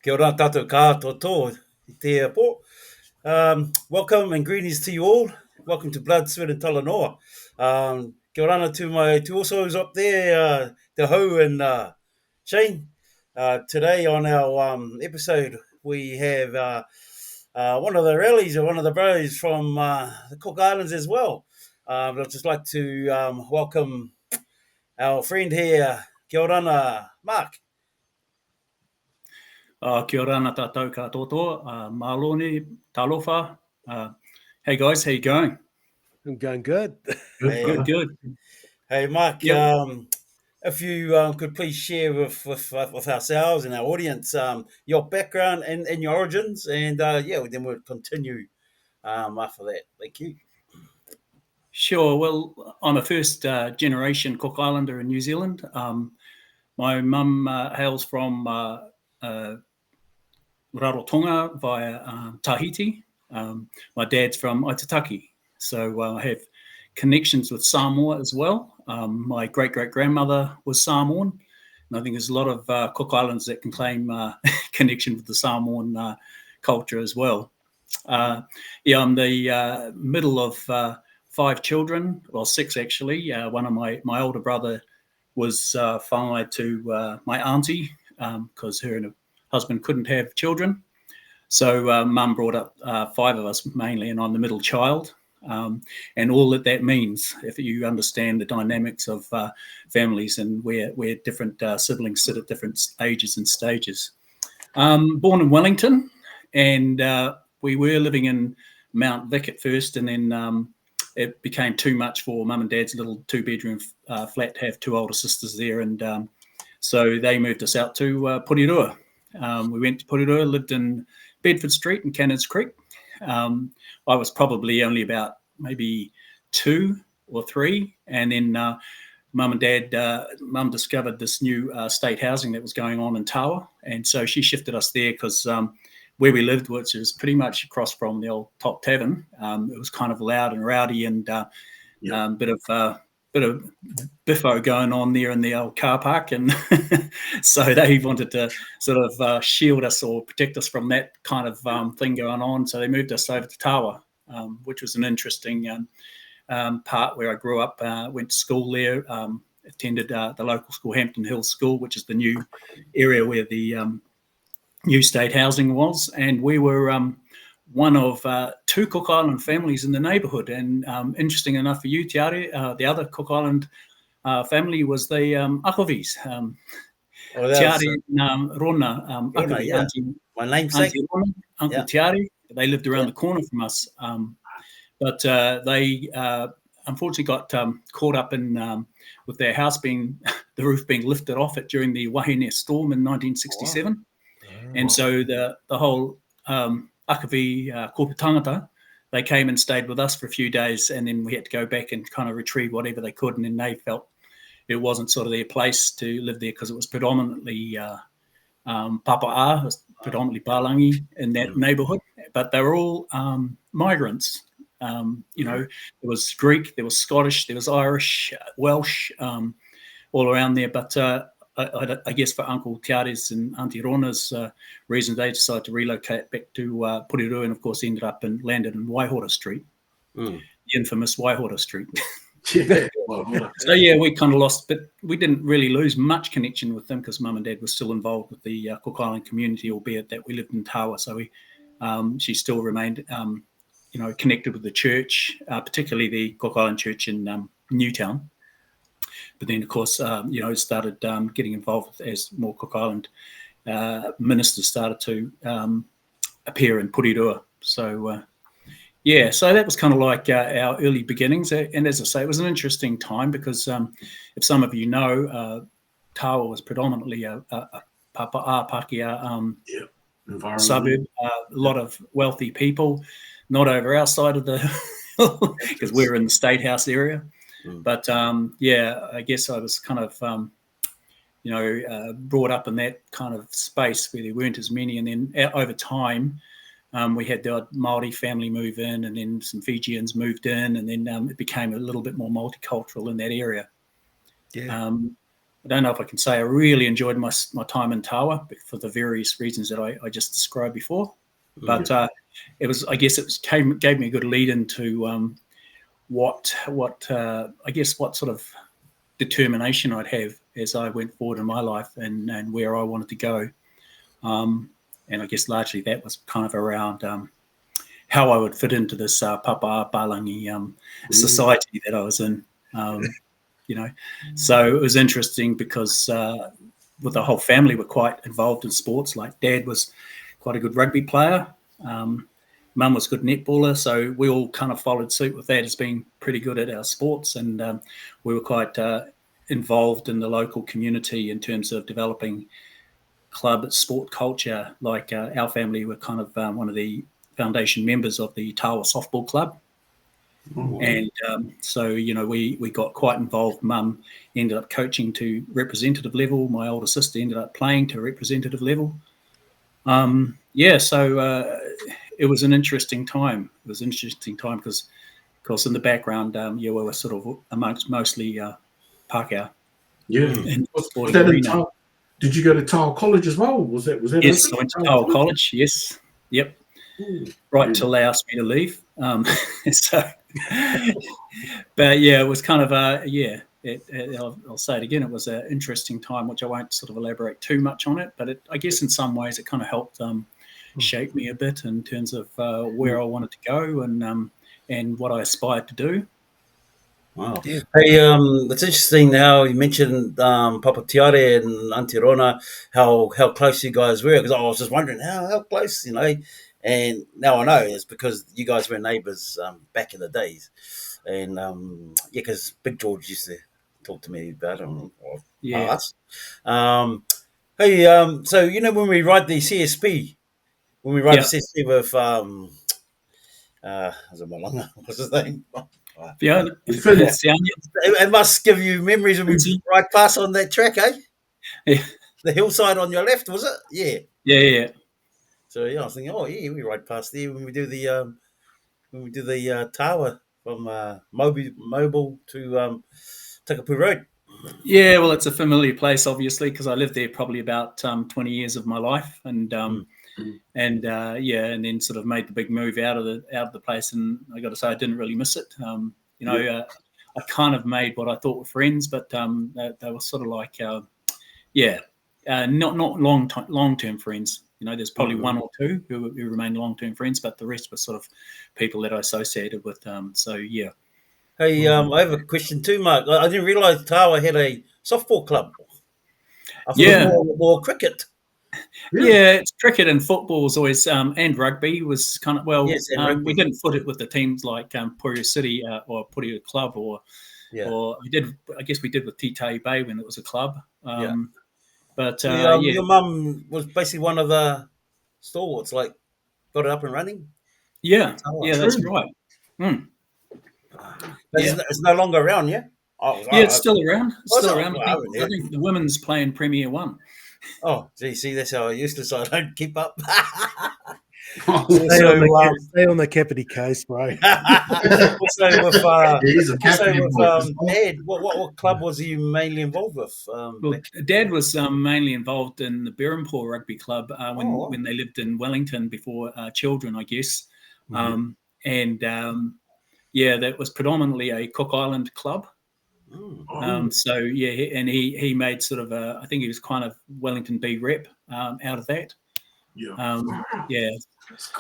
Kia ora tātou kātoto I te po. Welcome and greetings to you all. Welcome to Blood, Sweat and Talanoa. Kia ora to my two usos up there, Te Hou and Shane. Today on our episode, we have one of the rallies or one of the bros from the Cook Islands as well. I'd just like to welcome our friend here, Kia ora, Mark. Kia ora na tātou katoto, Maloni, Talofa. Hey guys, how you going? I'm going good. Good. Hey, Mark, Yep. if you could please share with ourselves and our audience your background and your origins, and then we'll continue after that. Thank you. Sure. Well, I'm a first generation Cook Islander in New Zealand. My mum hails from Rarotonga via Tahiti. My dad's from Aitutaki. So I have connections with Samoa as well. My great-great-grandmother was Samoan. And I think there's a lot of Cook Islands that can claim connection with the Samoan culture as well. I'm the middle of 5 children, well, 6 actually. One of my older brother was whāngai to my auntie because her and her husband couldn't have children. So mum brought up 5 of us mainly, and I'm the middle child. And all that means, if you understand the dynamics of families and where different siblings sit at different ages and stages. Born in Wellington, and we were living in Mount Vic at first, and then it became too much for mum and dad's little 2-bedroom flat to have 2 older sisters there, and so they moved us out to Porirua. We went to Porirua, lived in Bedford Street and Cannons Creek. I was probably only about maybe 2 or 3, and then mum and dad, mum discovered this new state housing that was going on in Tawa, and so she shifted us there because where we lived, which is pretty much across from the old Top Tavern, it was kind of loud and rowdy and bit of biffo going on there in the old car park, and so they wanted to sort of shield us or protect us from that kind of thing going on. So they moved us over to Tawa, which was an interesting part where I grew up. Went to school there, attended the local school, Hampton Hills School, which is the new area where the new state housing was, and we were one of 2 Cook Island families in the neighbourhood. And interesting enough for you, Te Are, the other Cook Island family was the Akovis. Te Are Rona, Akovi, my namesake. Auntie Rona, Uncle Te Are. They lived around the corner from us, but they unfortunately got caught up in with their house being the roof being lifted off it during the Wahine storm in 1967. Wow. And so the whole Akavi kōpū tangata, they came and stayed with us for a few days, and then we had to go back and kind of retrieve whatever they could, and then they felt it wasn't sort of their place to live there because it was predominantly papa'a, was predominantly Palangi in that neighbourhood, but they were all migrants. There was Greek, there was Scottish, there was Irish, Welsh, all around there, but I guess for Uncle Te Are's and Auntie Rona's reason, they decided to relocate back to Porirua, and of course landed in Waihora Street, the infamous Waihora Street. So yeah, we kind of lost, but we didn't really lose much connection with them because mum and dad were still involved with the Cook Island community, albeit that we lived in Tawa. So she still remained, connected with the church, particularly the Cook Island Church in Newtown. But then, of course, started getting involved as more Cook Island ministers started to appear in Porirua. So, so that was kind of like our early beginnings. And as I say, it was an interesting time because if some of you know, Tawa was predominantly a Pakeha suburb, a lot of wealthy people, not over our side of the because we're in the State House area. But I guess I was kind of, brought up in that kind of space where there weren't as many. And then over time, we had the Māori family move in, and then some Fijians moved in, and then it became a little bit more multicultural in that area. Yeah. I don't know if I can say I really enjoyed my time in Tawa for the various reasons that I just described before. But it was, I guess, gave me a good lead into what sort of determination I'd have as I went forward in my life and where I wanted to go. And I guess largely that was kind of around how I would fit into this Papa Palangi society that I was in. So it was interesting because with the whole family were quite involved in sports. Like Dad was quite a good rugby player. Mum was a good netballer. So we all kind of followed suit with that as being pretty good at our sports. And we were quite involved in the local community in terms of developing club sport culture. Like our family were kind of one of the foundation members of the Tawa Softball Club. And so, we got quite involved. Mum ended up coaching to representative level. My older sister ended up playing to representative level. So it was an interesting time. It was an interesting time because, of course, in the background, we were sort of amongst mostly Pākehā. Yeah. Was that arena. Did you go to Tawa College as well? Was that? Yes, I went to Tawa College. Yes. Yep. Right till they asked me to leave. But yeah, it was kind of I'll say it again. It was an interesting time, which I won't sort of elaborate too much on it. But I guess in some ways it kind of helped shape me a bit in terms of where I wanted to go and what I aspired to do. Wow. Yeah. Hey, it's interesting how you mentioned Papa Tiare and Auntie Rona, how close you guys were, because I was just wondering how close, and now I know it's because you guys were neighbours back in the days. And, because Big George used to talk to me about it. Us. Hey, so, when we ride the CSP, the CSP with, what's his name? Fiona. It must give you memories when we ride past on that track, eh? Yeah. The hillside on your left, was it? Yeah. Yeah. So I was thinking, we ride past there when we do the tower from Mobile to Takapū Road. Yeah, well, it's a familiar place, obviously, because I lived there probably about 20 years of my life, and then sort of made the big move out of the place, and I got to say I didn't really miss it. I kind of made what I thought were friends, but they were sort of like not long-term friends. There's probably one or two who remain long-term friends, but the rest were sort of people that I associated with. Hey, I have a question too, Mark. I didn't realise Tawa had a softball club. I thought it was more cricket. Yeah, it's cricket and football was always, and rugby was kind of, we didn't foot it with the teams like Puria City or Puria Club or we did with Titahi Bay when it was a club. But your mum was basically one of the stalwarts, like got it up and running. Yeah, that's right. It's no longer around, yeah? It's still around. I think the women's playing Premier 1. Oh, gee, see, that's how I used to, so I don't keep up. Stay on the Kapiti coast, bro. Also with Dad, what club was he mainly involved with? Dad was mainly involved in the Berempore Rugby Club when they lived in Wellington before children, I guess. That was predominantly a Cook Island club. And he made sort of I think he was kind of Wellington B rep out of that. Cool.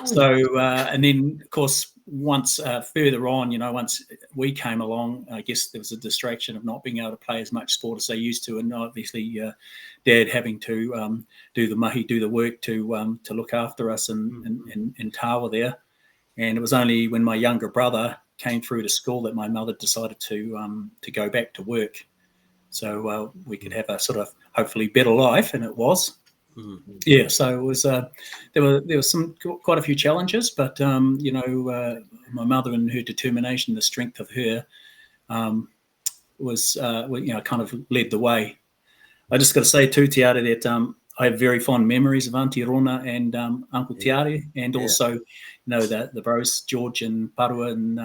So and then of course once further on, once we came along, I guess there was a distraction of not being able to play as much sport as they used to, and obviously Dad having to do the mahi, do the work to look after us in Tawa there. And it was only when my younger brother came through to school that my mother decided to go back to work, so we could have a sort of hopefully better life, and it was. So it was. There was quite a few challenges, but my mother and her determination, the strength of her, was kind of led the way. I just got to say too, Tiare, that I have very fond memories of Auntie Rona and Uncle Tiare, and also, the bros, George and Parua and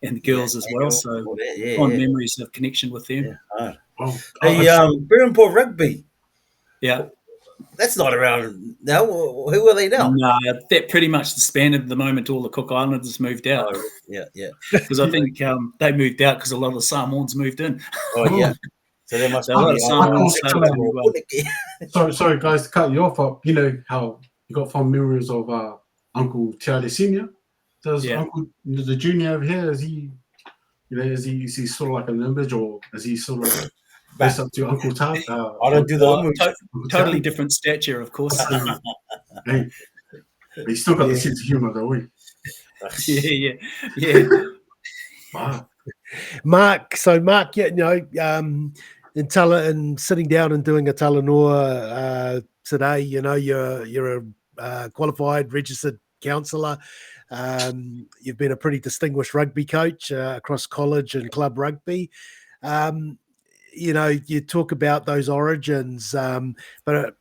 the girls as well. So fond memories of connection with them. Oh, Hey, Berenport Rugby. Yeah. That's not around now. Who are they now? No, that pretty much disbanded the moment all the Cook Islanders moved out. Oh, yeah. Because I think they moved out because a lot of the Samoans moved in. Oh, yeah. So there must So a lot of Samoans sorry, guys, to cut you off. You know how you got fond memories of Uncle Tiale Senior. Does Uncle the Junior over here? Is he sort of like an image, or is he sort of based up to Uncle Tad? I don't do the image. totally different stature, of course. Hey, he's still got the sense of humour, though. Yeah. Wow. Mark, yeah, in sitting down and doing a talanoa today, you're a qualified registered counsellor. You've been a pretty distinguished rugby coach across college and club rugby. You talk about those origins, but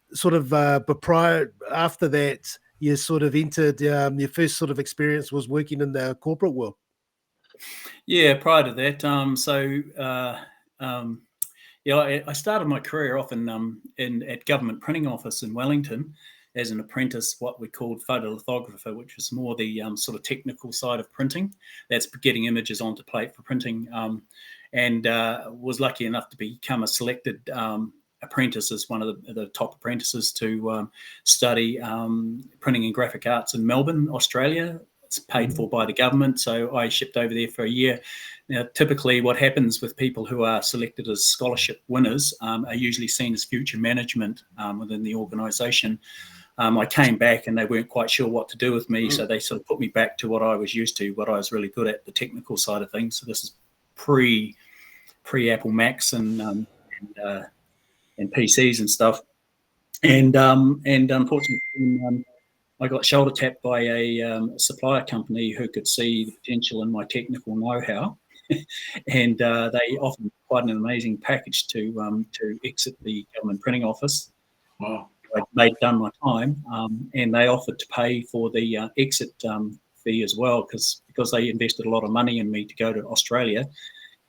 after that, you sort of entered, your first sort of experience was working in the corporate world. Yeah, prior to that, I started my career off at government printing office in Wellington as an apprentice, what we called photolithographer, which was more the sort of technical side of printing. That's getting images onto plate for printing, and was lucky enough to become a selected apprentice as one of the top apprentices to study printing and graphic arts in Melbourne, Australia. It's paid for by the government, so I shipped over there for a year. Now, typically what happens with people who are selected as scholarship winners are usually seen as future management within the organisation. I came back and they weren't quite sure what to do with me, so they sort of put me back to what I was used to, what I was really good at, the technical side of things. So this is pre Apple Macs and PCs and stuff. And unfortunately, I got shoulder tapped by a supplier company who could see the potential in my technical know-how, and they offered quite an amazing package to exit the government printing office. Wow! I'd done my time, and they offered to pay for the exit fee as well, because they invested a lot of money in me to go to Australia.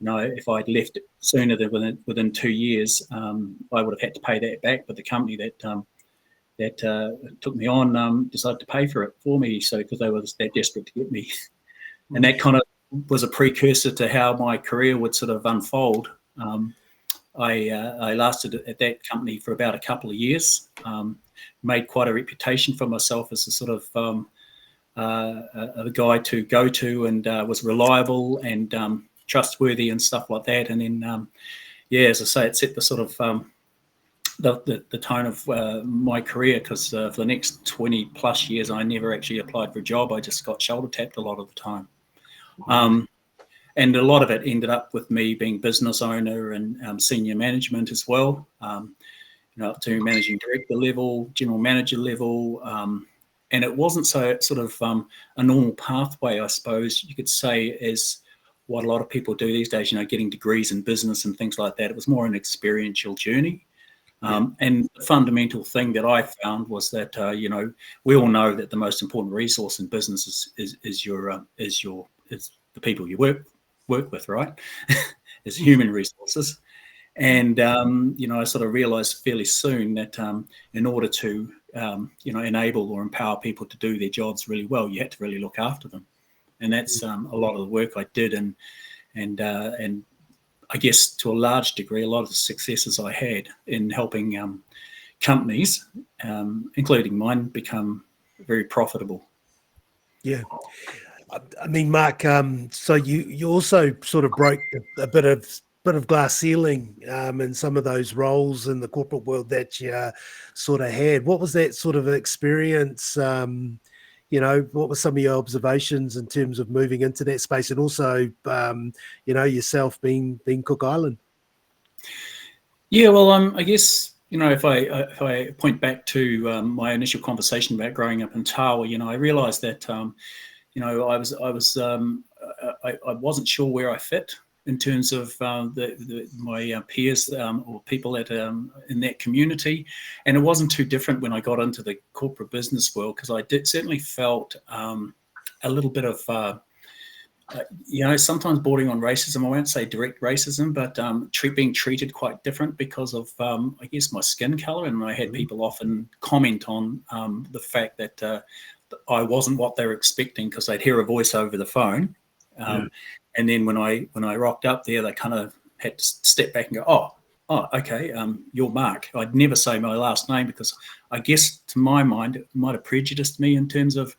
If I'd left it sooner than within 2 years, I would have had to pay that back. But the company that took me on decided to pay for it for me, because they were that desperate to get me. And that kind of was a precursor to how my career would sort of unfold. I lasted at that company for about a couple of years, made quite a reputation for myself as a sort of a guy to go to, and was reliable and trustworthy and stuff like that. And then, as I say, it set the sort of the tone of my career, because for the next 20 plus years I never actually applied for a job. I just got shoulder tapped a lot of the time, and a lot of it ended up with me being business owner and senior management as well, up to managing director level, general manager level, and it wasn't so sort of a normal pathway, I suppose you could say, as what a lot of people do these days, getting degrees in business and things like that. It was more an experiential journey. And the fundamental thing that I found was that, we all know that the most important resource in business is the people you work with, right? Is human resources. And, I sort of realized fairly soon that in order to, enable or empower people to do their jobs really well, you had to really look after them. And that's a lot of the work I did. And I guess to a large degree, a lot of the successes I had in helping companies, including mine, become very profitable. Yeah. I mean, Mark, so you also sort of broke a bit of glass ceiling in some of those roles in the corporate world that you sort of had. What was that sort of experience? What were some of your observations in terms of moving into that space, and also, yourself being Cook Island? Yeah, well, I guess, if I point back to my initial conversation about growing up in Tawa, I realised that, I wasn't sure where I fit in terms of my peers or people in that community. And it wasn't too different when I got into the corporate business world, because I certainly felt a little bit of sometimes bordering on racism. I won't say direct racism, but being treated quite different because of, I guess, my skin color. And I had people often comment on the fact that I wasn't what they were expecting because they'd hear a voice over the phone. And then when I rocked up there, they kind of had to step back and go, oh, okay, you're Mark. I'd never say my last name because I guess to my mind, it might have prejudiced me in terms of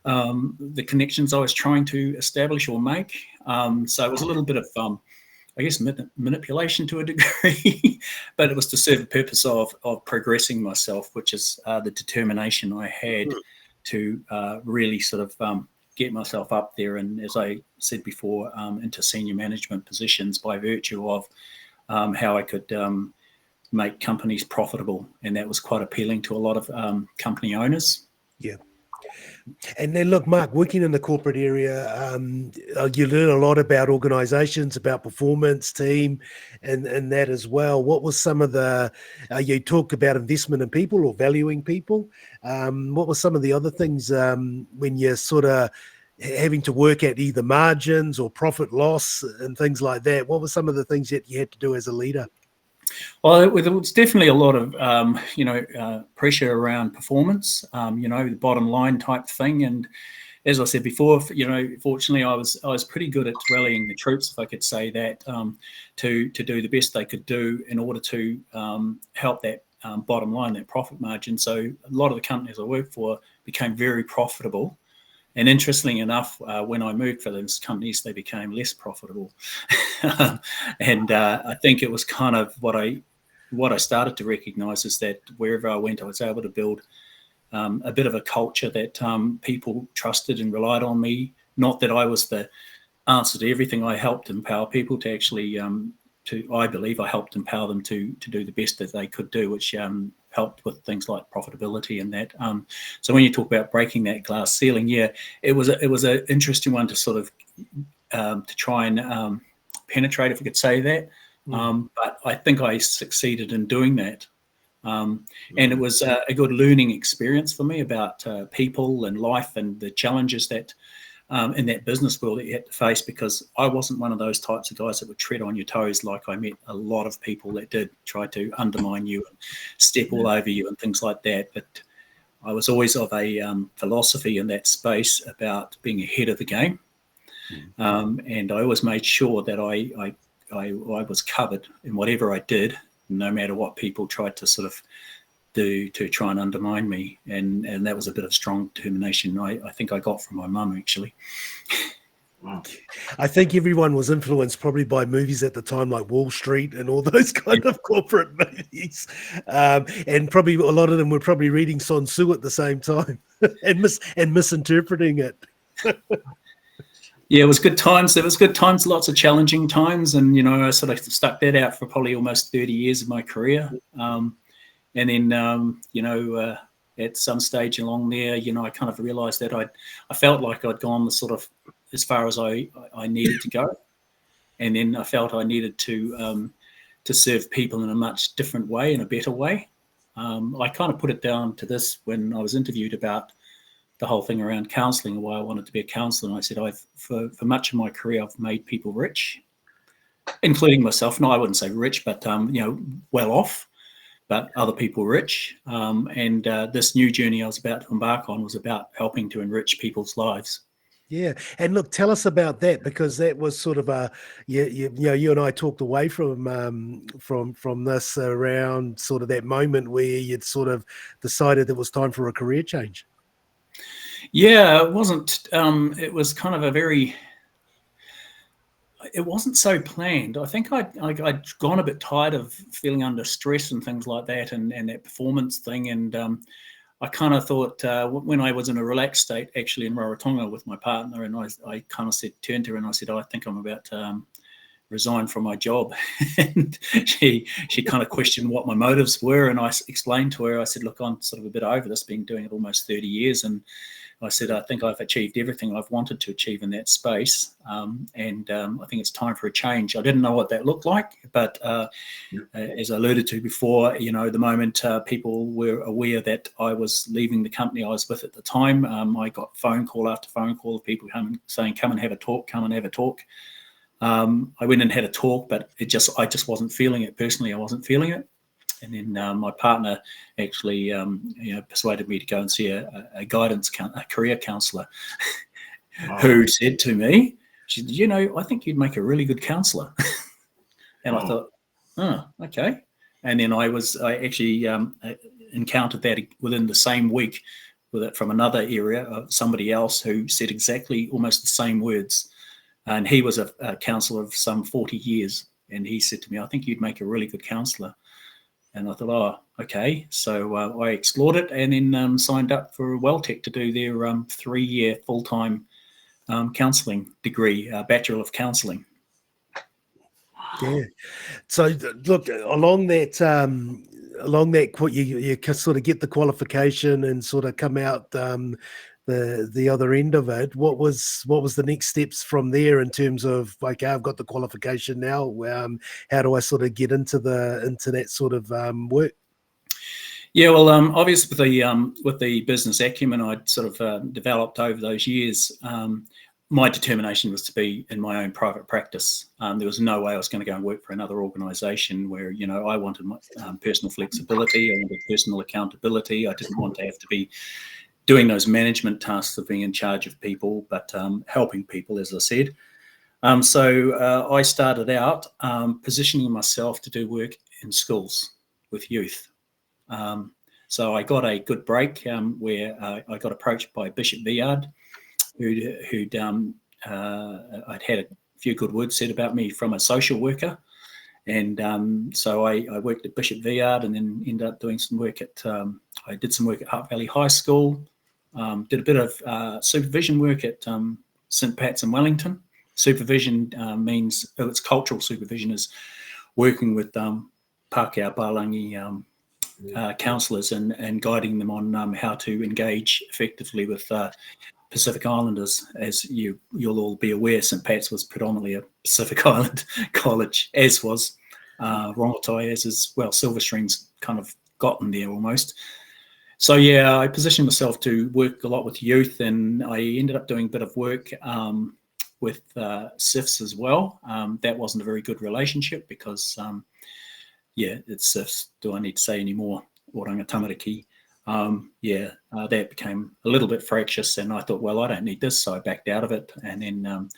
the connections I was trying to establish or make. So it was a little bit of, I guess, manipulation to a degree, but it was to serve the purpose of progressing myself, which is the determination I had to really sort of get myself up there. And as I said before, into senior management positions by virtue of how I could make companies profitable. And that was quite appealing to a lot of company owners. Yeah. And then look, Mark, working in the corporate area, you learn a lot about organizations, about performance, team, and that as well. What was some of the, you talk about investment in people or valuing people. What were some of the other things when you're sort of having to work at either margins or profit loss and things like that? What were some of the things that you had to do as a leader? Well, it was definitely a lot of, pressure around performance, the bottom line type thing. And as I said before, fortunately, I was pretty good at rallying the troops, if I could say that, to do the best they could do in order to help that bottom line, that profit margin. So a lot of the companies I worked for became very profitable. And interestingly enough, when I moved for those companies, they became less profitable. And I think it was kind of what I started to recognise is that wherever I went, I was able to build a bit of a culture that people trusted and relied on me. Not that I was the answer to everything. I helped empower people to actually, I believe I helped empower them to do the best that they could do, which helped with things like profitability and that. So when you talk about breaking that glass ceiling, it was an interesting one to sort of to try and penetrate, if we could say that. But I think I succeeded in doing that. And it was a good learning experience for me about people and life and the challenges that in that business world that you had to face, because I wasn't one of those types of guys that would tread on your toes. Like I met a lot of people that did try to undermine you and step all over you and things like that. But I was always of a philosophy in that space about being ahead of the game. And I always made sure that I was covered in whatever I did, no matter what people tried to sort of do to try and undermine me. And that was a bit of strong determination I think I got from my mum, actually. Wow. I think everyone was influenced probably by movies at the time, like Wall Street and all those kind of corporate movies. And probably a lot of them were probably reading Sun Tzu at the same time and misinterpreting it. Yeah, it was good times. There was good times, lots of challenging times. And, I sort of stuck that out for probably almost 30 years of my career. And then, at some stage along there, I kind of realised that I felt like I'd gone the sort of as far as I needed to go. And then I felt I needed to serve people in a much different way, in a better way. I kind of put it down to this when I was interviewed about the whole thing around counselling and why I wanted to be a counsellor. And I said, for much of my career, I've made people rich, including myself. No, I wouldn't say rich, but, well off. But other people rich. And this new journey I was about to embark on was about helping to enrich people's lives. Yeah, and look, tell us about that, because that was sort of you and I talked away from this around sort of that moment where you'd sort of decided it was time for a career change. Yeah, it wasn't. It was kind of it wasn't so planned. I think I'd gone a bit tired of feeling under stress and things like that, and that performance thing. And I kind of thought when I was in a relaxed state, actually in Rarotonga with my partner, and I kind of turned to her and I said, I think I'm about to resign from my job. And she kind of questioned what my motives were, and I explained to her, I said, look, I'm sort of a bit over this, been doing it almost 30 years, and I said, I think I've achieved everything I've wanted to achieve in that space, and I think it's time for a change. I didn't know what that looked like, but as I alluded to before, the moment people were aware that I was leaving the company I was with at the time, I got phone call after phone call of people saying, come and have a talk, come and have a talk. I went and had a talk, but I just wasn't feeling it personally. I wasn't feeling it. And then my partner actually, persuaded me to go and see a career counsellor, who said to me, she said, I think you'd make a really good counsellor. And I thought, oh, okay. And then I actually encountered that within the same week from another area of somebody else who said exactly almost the same words. And he was a counsellor of some 40 years. And he said to me, I think you'd make a really good counsellor. And I thought, oh, okay. So I explored it and then signed up for Welltech to do their 3-year full-time counselling degree, Bachelor of Counselling. Yeah. So look, along that, you sort of get the qualification and sort of come out the other end of it. What was the next steps from there in terms of, okay, I've got the qualification now. How do I sort of get into that sort of work? Yeah, well, obviously with the business acumen I'd sort of developed over those years, my determination was to be in my own private practice. There was no way I was going to go and work for another organisation where, I wanted my personal flexibility, I wanted personal accountability. I didn't want to have to be doing those management tasks of being in charge of people, but helping people, as I said. So I started out positioning myself to do work in schools with youth. So I got a good break where I got approached by Bishop Viard, who'd I'd had a few good words said about me from a social worker. And so I worked at Bishop Viard and then ended up doing some work I did some work at Hutt Valley High School, did a bit of supervision work at St. Pat's in Wellington. Supervision means, it's cultural supervision, is working with Pākehā Pālangi counsellors and guiding them on how to engage effectively with Pacific Islanders. As you'll all be aware, St. Pat's was predominantly a Pacific Island college, as was Rongotai, as is, well, Silverstream's kind of gotten there almost. So yeah, I positioned myself to work a lot with youth, and I ended up doing a bit of work with SIFs as well. That wasn't a very good relationship because, it's SIFs. Do I need to say any more? Oranga Tamariki. That became a little bit fractious, and I thought, well, I don't need this, so I backed out of it. And then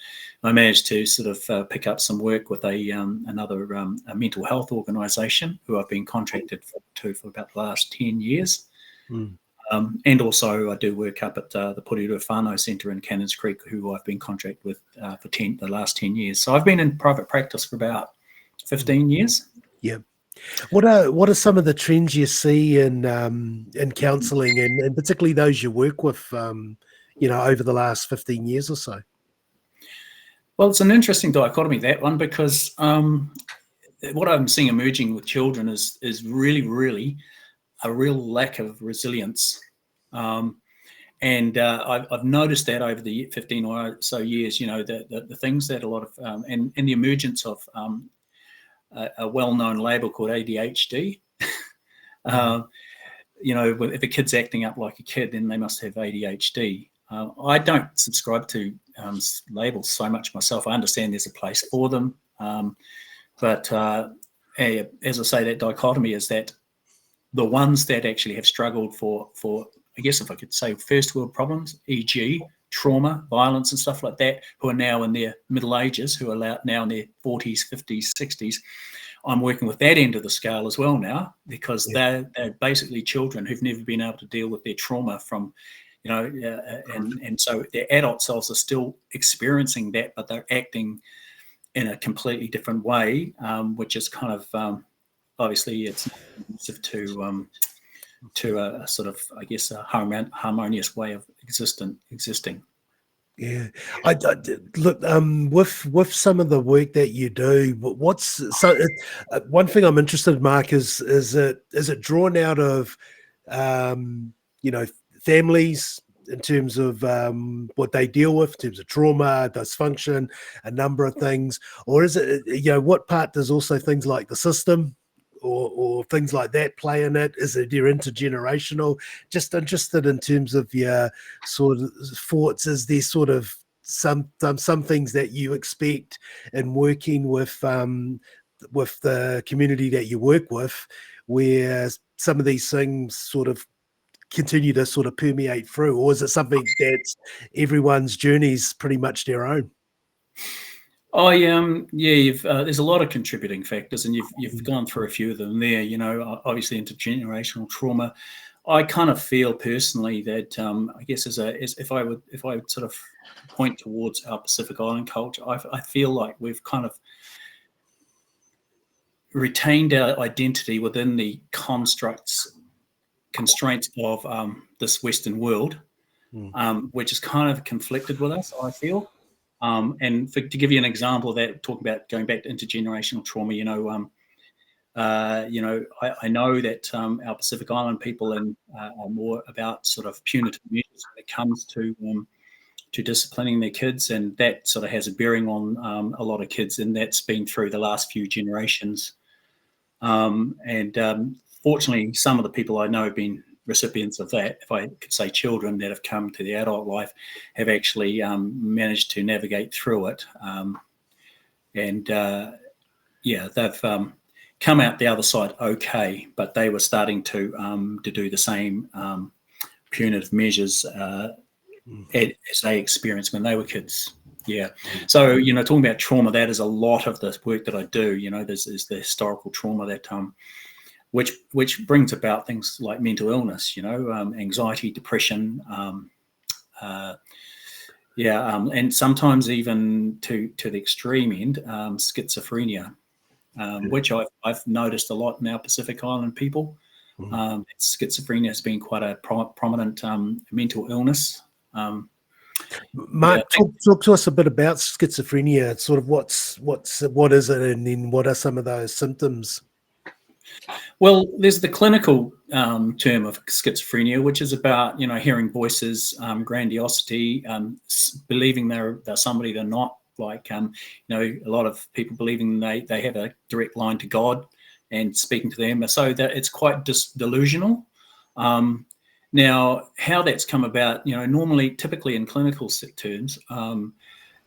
I managed to sort of pick up some work with another mental health organisation who I've been contracted to for about the last 10 years. And also I do work up at the Puriru Whānau Centre in Cannons Creek, who I've been contracted with for the last 10 years. So I've been in private practice for about 15 years. Yeah. What are some of the trends you see in counselling and particularly those you work with, over the last 15 years or so? Well, it's an interesting dichotomy, that one, because what I'm seeing emerging with children is really, really a real lack of resilience. And I've noticed that over the 15 or so years, the things that a lot of, and the emergence of a well-known label called ADHD. If a kid's acting up like a kid, then they must have ADHD. I don't subscribe to labels so much myself. I understand there's a place for them. But as I say, that dichotomy is that the ones that actually have struggled for, I guess if I could say, first world problems, e.g. trauma, violence and stuff like that, who are now in their middle ages, who are now in their 40s, 50s, 60s. I'm working with that end of the scale as well now, because they're basically children who've never been able to deal with their trauma from, and so their adult selves are still experiencing that, but they're acting in a completely different way, which is kind of, obviously it's not conducive to a sort of, I guess, a harmonious way of existing. Yeah, look. With some of the work that you do, one thing I'm interested in, Mark, is it drawn out of, you know, families in terms of what they deal with in terms of trauma, dysfunction, a number of things, or is it, you know, what part does also things like the system or things like that play in it? Is it intergenerational? Just interested in terms of your sort of thoughts. Is there sort of some things that you expect in working with the community that you work with, where some of these things sort of continue to sort of permeate through, or is it something that everyone's journey's pretty much their own? There's a lot of contributing factors, and you've gone through a few of them there. You know, obviously intergenerational trauma. I kind of feel personally that I guess if I would sort of point towards our Pacific Island culture, I feel like we've kind of retained our identity within the constraints of this Western world, which is kind of conflicted with us, I feel. To give you an example of that, talking about going back to intergenerational trauma, I know that our Pacific Island people are more about sort of punitive measures when it comes to disciplining their kids, and that sort of has a bearing on a lot of kids, and that's been through the last few generations. Fortunately, some of the people I know have been recipients of that, if I could say children that have come to the adult life, have actually managed to navigate through it. They've come out the other side okay, but they were starting to do the same punitive measures as they experienced when they were kids. Yeah. So, you know, talking about trauma, that is a lot of the work that I do. You know, there's the historical trauma that which brings about things like mental illness, you know, anxiety, depression, and sometimes even to the extreme end, schizophrenia, which I've noticed a lot in our Pacific Island people. Schizophrenia has been quite a prominent mental illness. Mark, talk to us a bit about schizophrenia. Sort of what is it, and then what are some of those symptoms? Well, there's the clinical term of schizophrenia, which is about, you know, hearing voices, grandiosity, believing they're somebody they're not. Like, you know, a lot of people believing they have a direct line to God and speaking to them, so that it's quite delusional. Now, how that's come about, you know, typically in clinical terms,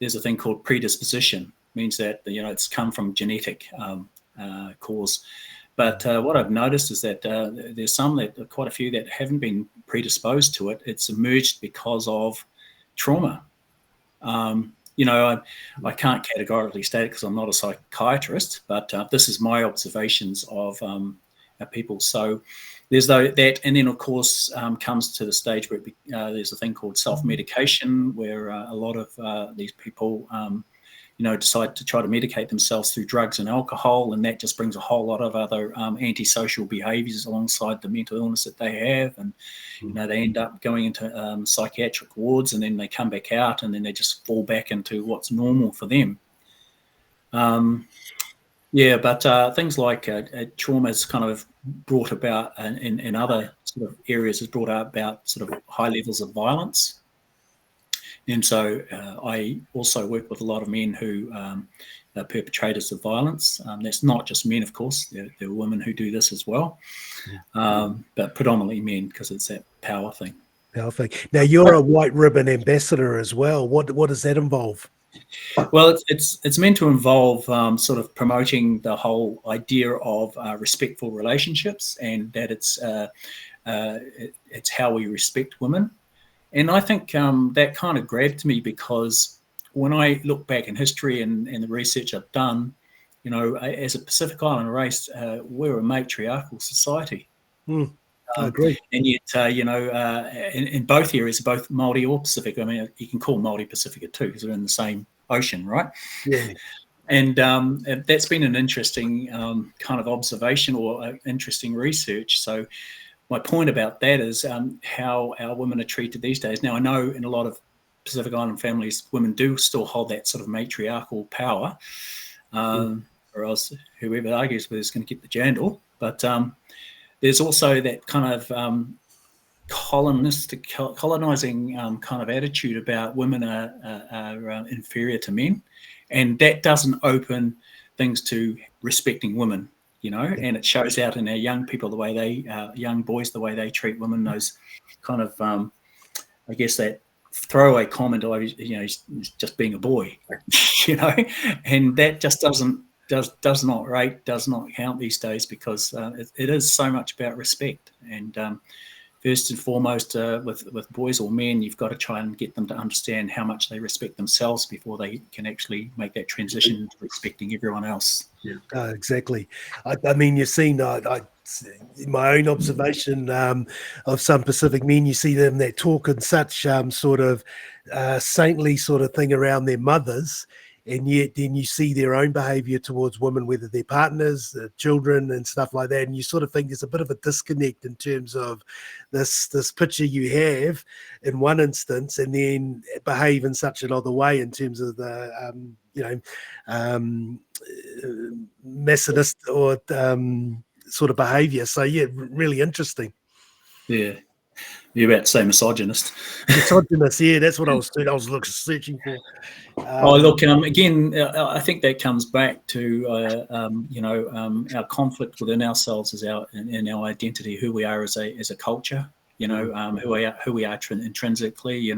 there's a thing called predisposition. It means that, you know, it's come from genetic cause. But what I've noticed is that there's quite a few that haven't been predisposed to it. It's emerged because of trauma. You know, I can't categorically state it because I'm not a psychiatrist, but this is my observations of people. So there's that, and then of course comes to the stage where there's a thing called self-medication, where a lot of these people you know, decide to try to medicate themselves through drugs and alcohol, and that just brings a whole lot of other antisocial behaviours alongside the mental illness that they have, and you know, they end up going into psychiatric wards, and then they come back out, and then they just fall back into what's normal for them. But things like trauma is kind of brought about in other sort of areas, has brought about sort of high levels of violence. And so I also work with a lot of men who are perpetrators of violence. That's not just men, of course. There are women who do this as well, but predominantly men, because it's that power thing. Power thing. Now, you're a white ribbon ambassador as well. What does that involve? Well, it's meant to involve sort of promoting the whole idea of respectful relationships, and that it's how we respect women. And I think that kind of grabbed me, because when I look back in history and the research I've done, you know, as a Pacific Island race, we're a matriarchal society. I agree. And yet, you know, in both areas, both Māori or Pacific, I mean, you can call Māori Pacifica too, because they're in the same ocean, right? Yeah. And that's been an interesting kind of observation, or interesting research. So my point about that is how our women are treated these days. Now, I know in a lot of Pacific Island families, women do still hold that sort of matriarchal power, or else whoever argues with is going to get the jandal. But there's also that kind of colonizing kind of attitude about women are inferior to men, and that doesn't open things to respecting women, and it shows out in our young people, the way young boys, the way they treat women, those kind of I guess that throwaway comment, he's just being a boy, and that just does not count these days, because it is so much about respect. And first and foremost, with boys or men, you've got to try and get them to understand how much they respect themselves before they can actually make that transition to respecting everyone else. Yeah, exactly. I mean, you've seen, in my own observation of some Pacific men, you see them that talk in such sort of saintly sort of thing around their mothers, and yet then you see their own behavior towards women, whether they're partners, their children and stuff like that, and you sort of think there's a bit of a disconnect in terms of this picture you have in one instance, and then behave in such another way in terms of the Methodist or sort of behavior. So yeah, really interesting. Yeah. You're about to say misogynist. Misogynist, yeah, that's what I was searching for. Again, I think that comes back to our conflict within ourselves in our identity, who we are as a culture. Who we are intrinsically.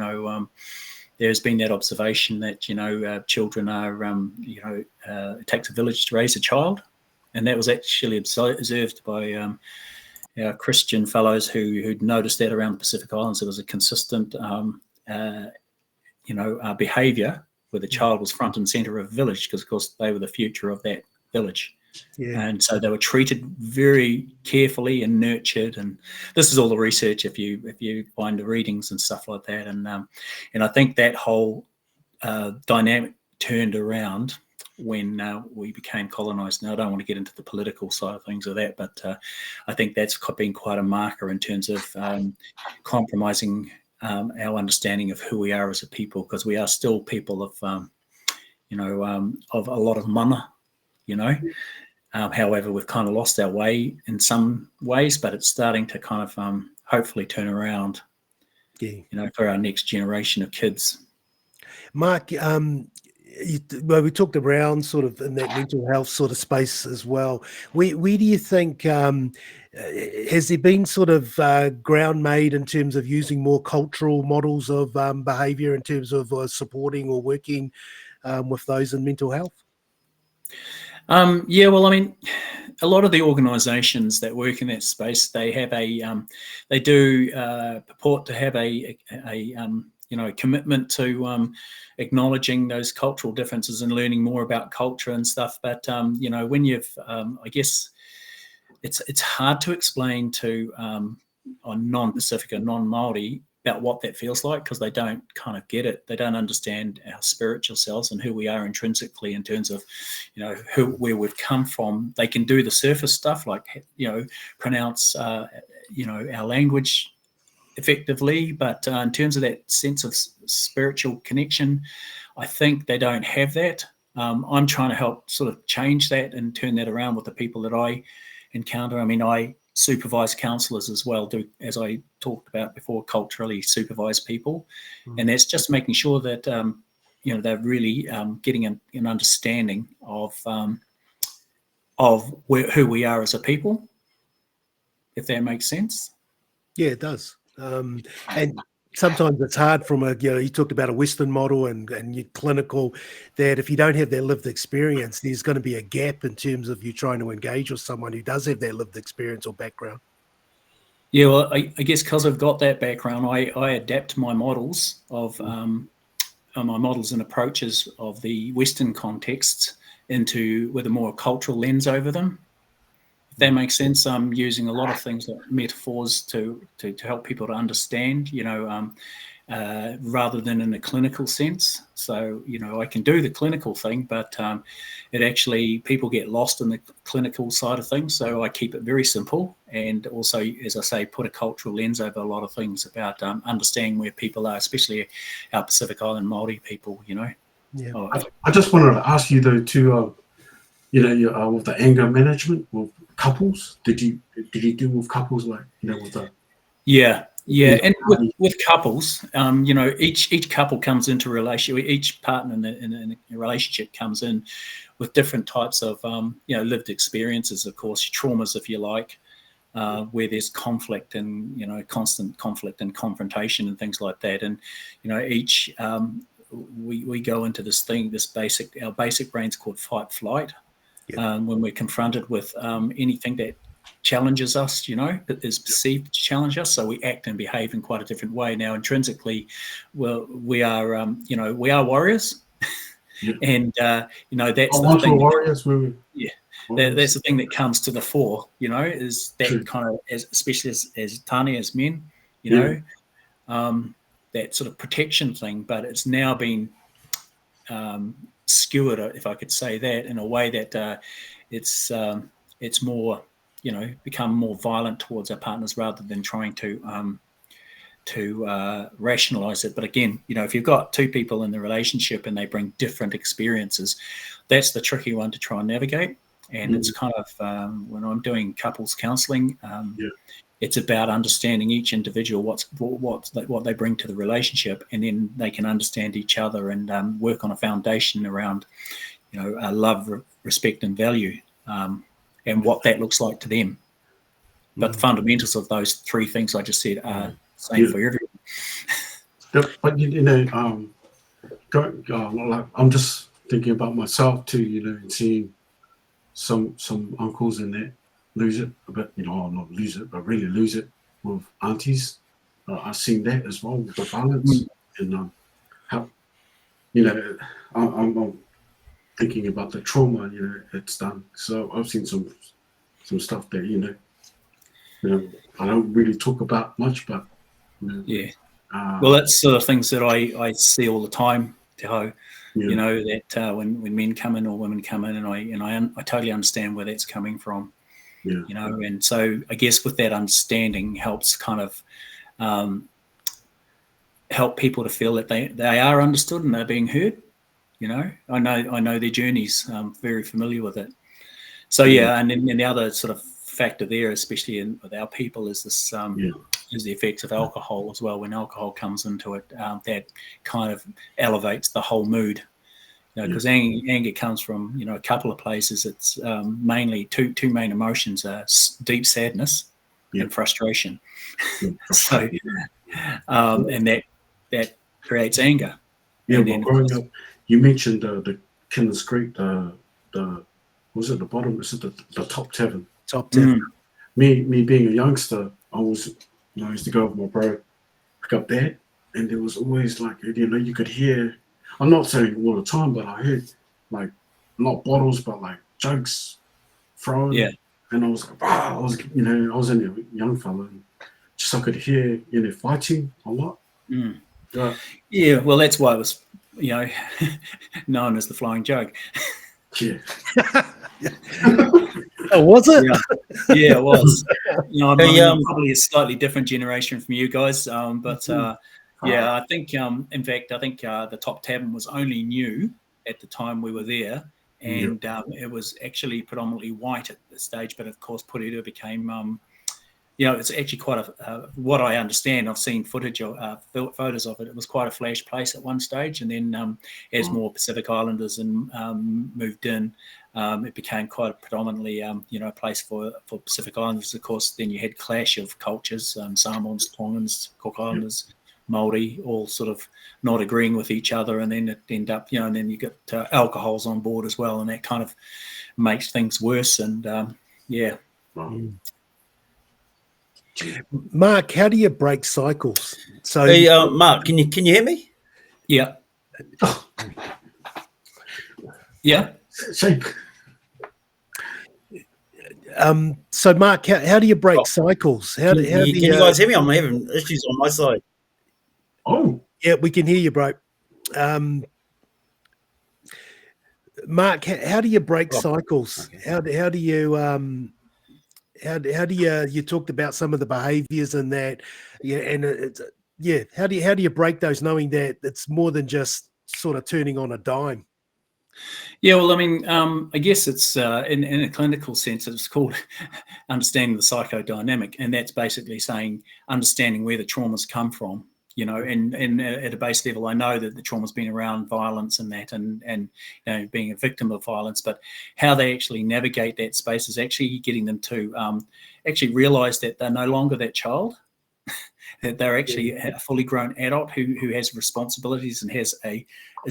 There's been that observation that children are it takes a village to raise a child, and that was actually observed by our Christian fellows who'd noticed that around the Pacific Islands. There was a consistent behaviour where the child was front and centre of a village, because of course they were the future of that village. Yeah. And so they were treated very carefully and nurtured, and this is all the research if you find the readings and stuff like that. And I think that whole dynamic turned around when we became colonised. Now, I don't want to get into the political side of things or that, but I think that's been quite a marker in terms of compromising our understanding of who we are as a people, because we are still people of a lot of mana, however, we've kind of lost our way in some ways, but it's starting to kind of hopefully turn around, for our next generation of kids. Mark, we talked around sort of in that mental health sort of space as well. Where do you think, has there been sort of ground made in terms of using more cultural models of behaviour in terms of supporting or working with those in mental health? Well, I mean, a lot of the organisations that work in that space, they have they do purport to have a commitment to acknowledging those cultural differences and learning more about culture and stuff. But when you've, I guess, it's hard to explain to a non-Pacific or non-Māori about what that feels like, because they don't kind of get it. They don't understand our spiritual selves and who we are intrinsically in terms of, where we've come from. They can do the surface stuff like, pronounce, our language effectively, but in terms of that sense of spiritual connection, I think they don't have that. I'm trying to help sort of change that and turn that around with the people that I encounter. I mean, I supervise counsellors as well, as I talked about before, culturally supervise people. And that's just making sure that they're really getting an understanding of who we are as a people, if that makes sense. Yeah, it does. And sometimes it's hard from you talked about a Western model and your clinical, that if you don't have that lived experience, there's going to be a gap in terms of you trying to engage with someone who does have that lived experience or background. Yeah, well, I guess because I've got that background, I adapt my models of my models and approaches of the Western contexts with a more cultural lens over them, If that makes sense. I'm using a lot of things like metaphors to help people to understand, rather than in a clinical sense. So, I can do the clinical thing, but it actually, people get lost in the clinical side of things. So I keep it very simple, and also, as I say, put a cultural lens over a lot of things about understanding where people are, especially our Pacific Island Māori people, Yeah. I just wanted to ask you though too, with the anger management with couples, did you deal with couples like, with the Yeah, and with couples, each couple comes into relationship. Each partner in a relationship comes in with different types of lived experiences, of course, traumas, if you like, where there's conflict and constant conflict and confrontation and things like that. And each we go into this thing, our basic brain's called fight flight. When we're confronted with anything that challenges us, that is perceived to challenge us, so we act and behave in quite a different way. Now, intrinsically, we are warriors, and that's the thing. Warriors, that's the thing that comes to the fore. Is that kind of, especially as Tani, as men, that sort of protection thing. But it's now been skewered, if I could say that, in a way that it's more, become more violent towards our partners rather than trying to rationalize it. But again, if you've got two people in the relationship and they bring different experiences, that's the tricky one to try and navigate. And it's kind of when I'm doing couples counselling, it's about understanding each individual, what they bring to the relationship, and then they can understand each other and work on a foundation around, love, respect, and value, and what that looks like to them. But the fundamentals of those three things I just said are the same for everyone. But I'm just thinking about myself too, and seeing some uncles in there lose it a bit, not lose it, but really lose it with aunties. I've seen that as well with the violence, and how, I'm thinking about the trauma, it's done. So I've seen some stuff that I don't really talk about much, but well, that's sort of things that I see all the time, Te Hau. That when men come in or women come in, and I totally understand where that's coming from. And so I guess with that understanding helps kind of help people to feel that they are understood and they're being heard. I know their journeys. I'm very familiar with it. So and then the other sort of factor there, especially with our people, is this is the effects of alcohol as well. When alcohol comes into it, that kind of elevates the whole mood. Because anger comes from a couple of places. It's mainly two main emotions are deep sadness and frustration. So and that creates anger. Yeah, but growing up, you mentioned the Kenneth Creek, was it the bottom? Is it the top tavern? Top tavern. Me being a youngster, I used to go with my bro, pick up that, and there was always like, you could hear. I'm not saying all the time, but I heard like not bottles, but like jugs thrown. Yeah. And I was like, wow, I was only a young fella, and just I could hear fighting a lot. Yeah, well, that's why it was known as the flying jug. Yeah. Oh, was it? Yeah, it was. I'm probably a slightly different generation from you guys, but I think in fact the top tavern was only new at the time we were there, and it was actually predominantly white at this stage, but of course Purita became it's actually quite what I understand. I've seen footage of photos of it. It was quite a flash place at one stage, and then as more Pacific Islanders moved in, it became quite predominantly a place for Pacific Islanders. Of course, then you had clash of cultures: Samoans, Tongans, Cook Islanders, Māori, all sort of not agreeing with each other, and then it ended up, and then you get alcohols on board as well, and that kind of makes things worse. And Mark, how do you break cycles? So, hey, Mark, can you hear me? Yeah. Yeah. So, So, Mark, how do you break cycles? How Can you guys hear me? I'm having issues on my side. Oh, yeah, we can hear you, bro. Mark, how do you break cycles? Okay. How do you how do you talked about some of the behaviors and that, yeah, and how do you break those, knowing that it's more than just sort of turning on a dime? Yeah, well, I mean, I guess it's in a clinical sense, it's called understanding the psychodynamic, and that's basically saying understanding where the traumas come from. You know, and at a base level, I know that the trauma's been around violence and that, and you know, being a victim of violence, but how they actually navigate that space is actually getting them to actually realize that they're no longer that child, that they're actually a fully grown adult who has responsibilities and is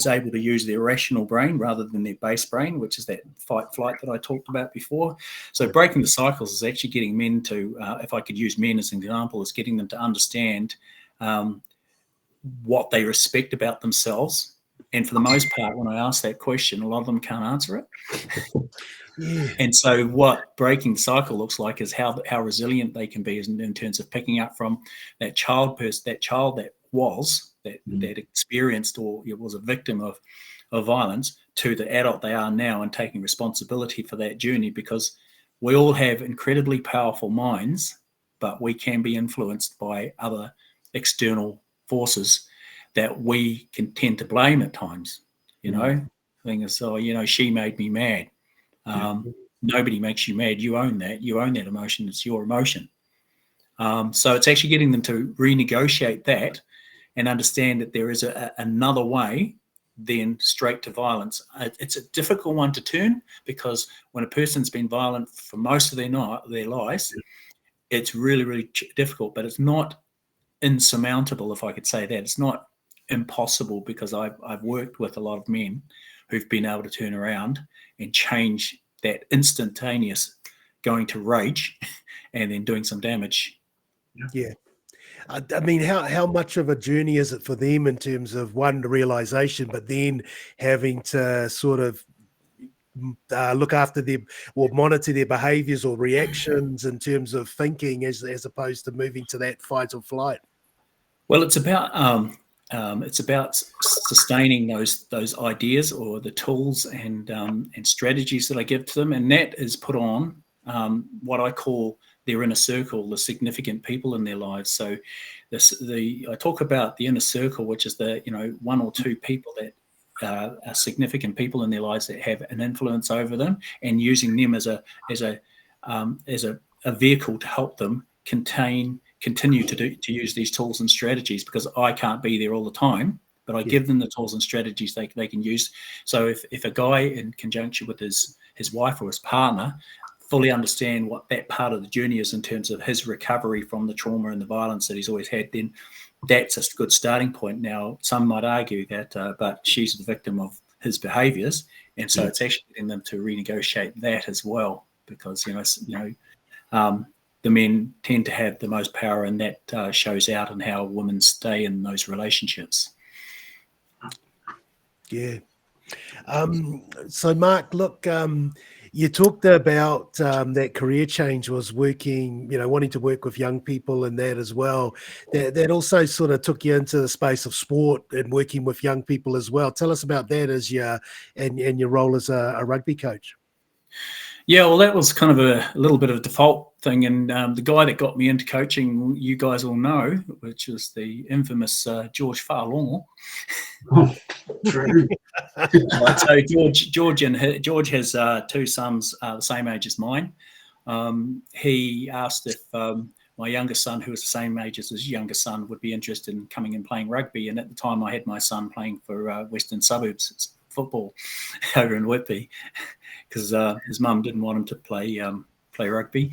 able to use their rational brain rather than their base brain, which is that fight flight that I talked about before. So breaking the cycles is actually getting men to, if I could use men as an example, is getting them to understand what they respect about themselves. And for the most part, when I ask that question, a lot of them can't answer it. Yeah. And so what breaking the cycle looks like is how resilient they can be in terms of picking up from that child that experienced or was a victim of violence to the adult they are now, and taking responsibility for that journey, because we all have incredibly powerful minds, but we can be influenced by other external forces that we can tend to blame at times. You know, the thing is, so, you know, she made me mad. Nobody makes you mad. You own that. You own that emotion. It's your emotion. So it's actually getting them to renegotiate that and understand that there is another way than straight to violence. It's a difficult one to turn, because when a person's been violent for most of their lives, it's really, really difficult, but it's not insurmountable, if I could say that. It's not impossible, because I've worked with a lot of men who've been able to turn around and change that instantaneous going to rage and then doing some damage. Yeah. I mean, how much of a journey is it for them in terms of, one, the realization, but then having to sort of look after them or monitor their behaviors or reactions in terms of thinking as opposed to moving to that fight or flight? Well, it's about sustaining those ideas or the tools and strategies that I give to them, and that is put on what I call their inner circle, the significant people in their lives. So I talk about the inner circle, which is the, you know, one or two people that are significant people in their lives that have an influence over them, and using them as a vehicle to help them continue to use these tools and strategies, because I can't be there all the time, but I give them the tools and strategies they can use. So if a guy, in conjunction with his wife or his partner, fully understand what that part of the journey is in terms of his recovery from the trauma and the violence that he's always had, then that's a good starting point. Now, some might argue that, but she's the victim of his behaviors, and so it's actually getting them to renegotiate that as well, because the men tend to have the most power, and that shows out in how women stay in those relationships. Yeah. So, Mark, look, you talked about that career change was working, wanting to work with young people and that as well. That also sort of took you into the space of sport and working with young people as well. Tell us about that and your role as a rugby coach. Yeah, well, that was kind of a little bit of a default thing. And the guy that got me into coaching, you guys all know, which is the infamous George Talanoa. Oh, true. So George has two sons the same age as mine. He asked if my youngest son, who was the same age as his younger son, would be interested in coming and playing rugby. And at the time, I had my son playing for Western Suburbs football over in Whitby, because his mum didn't want him to play rugby.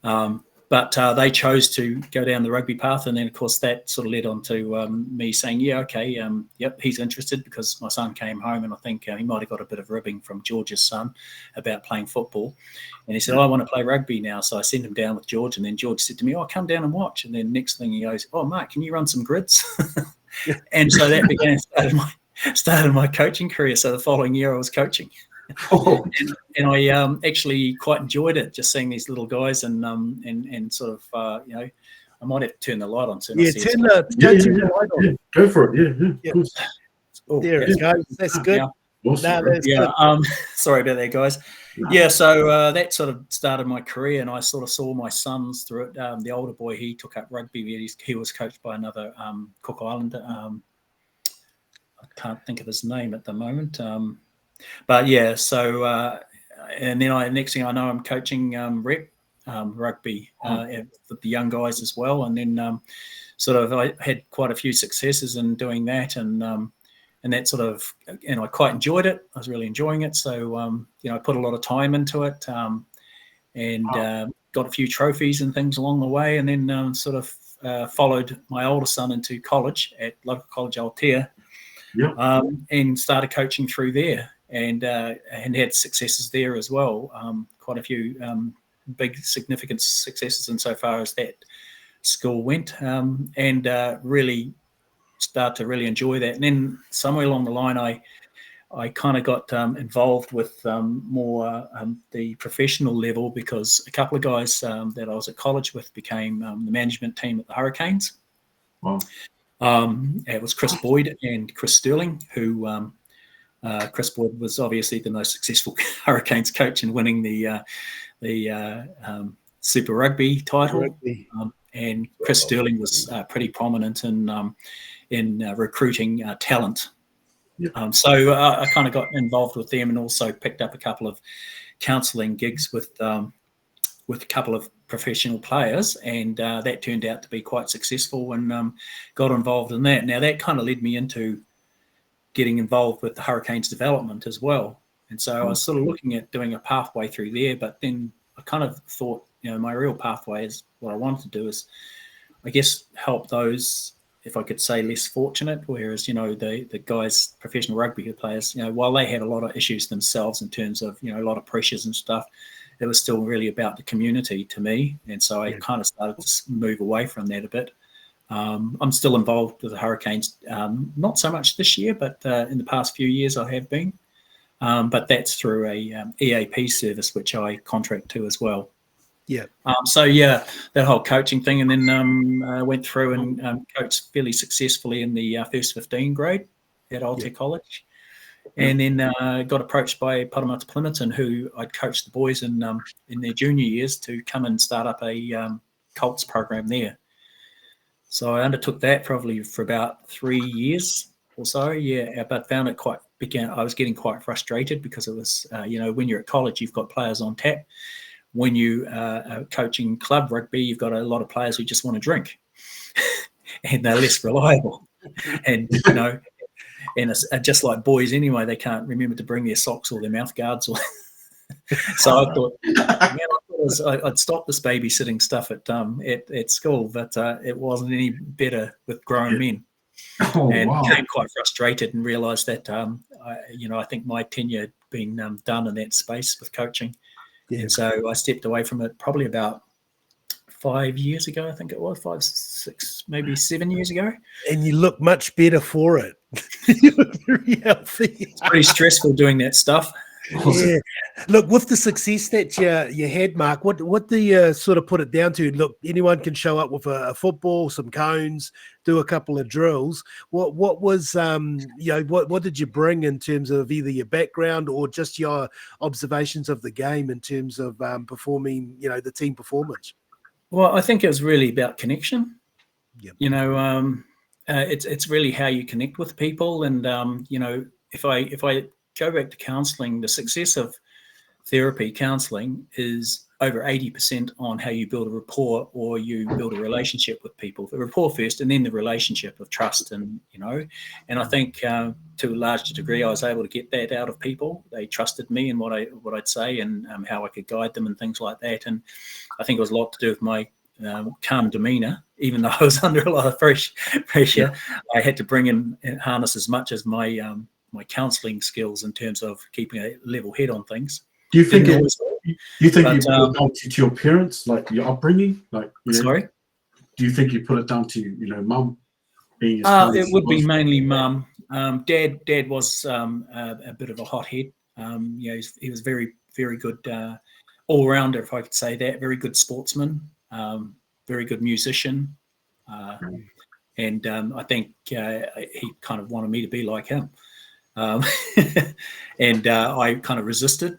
But they chose to go down the rugby path. And then, of course, that sort of led on to me saying, yeah, okay, yep, he's interested, because my son came home and I think he might have got a bit of ribbing from George's son about playing football. And he said, I want to play rugby now. So I sent him down with George. And then George said to me, come down and watch. And then next thing he goes, Mark, can you run some grids? And so that started my coaching career. So the following year I was coaching. Oh, and I actually quite enjoyed it, just seeing these little guys and sort of I might have to turn the light on soon. Yeah, turn the light on. yeah, go for it. Yeah, Yeah. of course. Oh, There it goes. That's good. Yeah. Awesome, No, bro. that's Yeah, good. sorry about that, guys. Nah. Yeah, so that sort of started my career, and I sort of saw my sons through it. The older boy, he took up rugby. He was coached by another Cook Islander. I can't think of his name at the moment. But yeah, so and then next thing I know, I'm coaching rep rugby with the young guys as well, and then sort of I had quite a few successes in doing that, and that sort of, and I quite enjoyed it. I was really enjoying it. So, I put a lot of time into it and got a few trophies and things along the way. And then sort of followed my older son into college at local college Altea and started coaching through there and had successes there as well. Quite a few big significant successes insofar as that school went and really start to really enjoy that. And then somewhere along the line, I kind of got involved with more the professional level because a couple of guys that I was at college with became the management team at the Hurricanes. Wow. It was Chris Boyd and Chris Sterling, who Chris Boyd was obviously the most successful Hurricanes coach in winning the Super Rugby title. And Chris Sterling was pretty prominent in recruiting talent. So I kind of got involved with them and also picked up a couple of counselling gigs with a couple of professional players, and that turned out to be quite successful and got involved in that. Now that kind of led me into getting involved with the Hurricanes development as well. And so I was sort of looking at doing a pathway through there, but then I kind of thought, my real pathway is what I wanted to do is, I guess, help those, if I could say, less fortunate, whereas, the guys, professional rugby players, while they had a lot of issues themselves in terms of, a lot of pressures and stuff, it was still really about the community to me. And so I kind of started to move away from that a bit. I'm still involved with the Hurricanes, not so much this year, but in the past few years I have been. But that's through a EAP service, which I contract to as well. Yeah. That whole coaching thing, and then went through and coached fairly successfully in the first 15 grade at Altea College, and then got approached by Paramata Plimerton, who I'd coached the boys in their junior years to come and start up a Colts program there. So I undertook that probably for about 3 years or so, but found it I was getting quite frustrated because it was, when you're at college, you've got players on tap. When you are coaching club rugby, you've got a lot of players who just want to drink and they're less reliable. And, and it's just like boys anyway, they can't remember to bring their socks or their mouth guards. So I thought, I'd stop this babysitting stuff at school, but it wasn't any better with grown men. Became quite frustrated and realised that, I think my tenure had been done in that space with coaching. Yeah. And so I stepped away from it probably about 5 years ago, I think it was 5, 6, maybe 7 years ago. And you look much better for it. You look very healthy. It's pretty stressful doing that stuff. Yeah. Look, with the success that you had, Mark, what do you sort of put it down to? Look, anyone can show up with a football, some cones, do a couple of drills. What was what did you bring in terms of either your background or just your observations of the game in terms of performing, the team performance? Well, I think it was really about connection. Yep. It's really how you connect with people, and if I go back to counselling, the success of therapy counselling is over 80% on how you build a rapport or you build a relationship with people. The rapport first, and then the relationship of trust, and I think to a large degree I was able to get that out of people. They trusted me and what I'd say and how I could guide them and things like that. And I think it was a lot to do with my calm demeanour, even though I was under a lot of pressure. I had to bring in and harness as much as my counselling skills in terms of keeping a level head on things. Do you think you put it down to your parents, like your upbringing? Sorry? Do you think you put it down to, mum being it would be mainly mum. Dad was a bit of a hothead. He was very, very good all-rounder, if I could say that. Very good sportsman, very good musician. And I think he kind of wanted me to be like him. And I kind of resisted.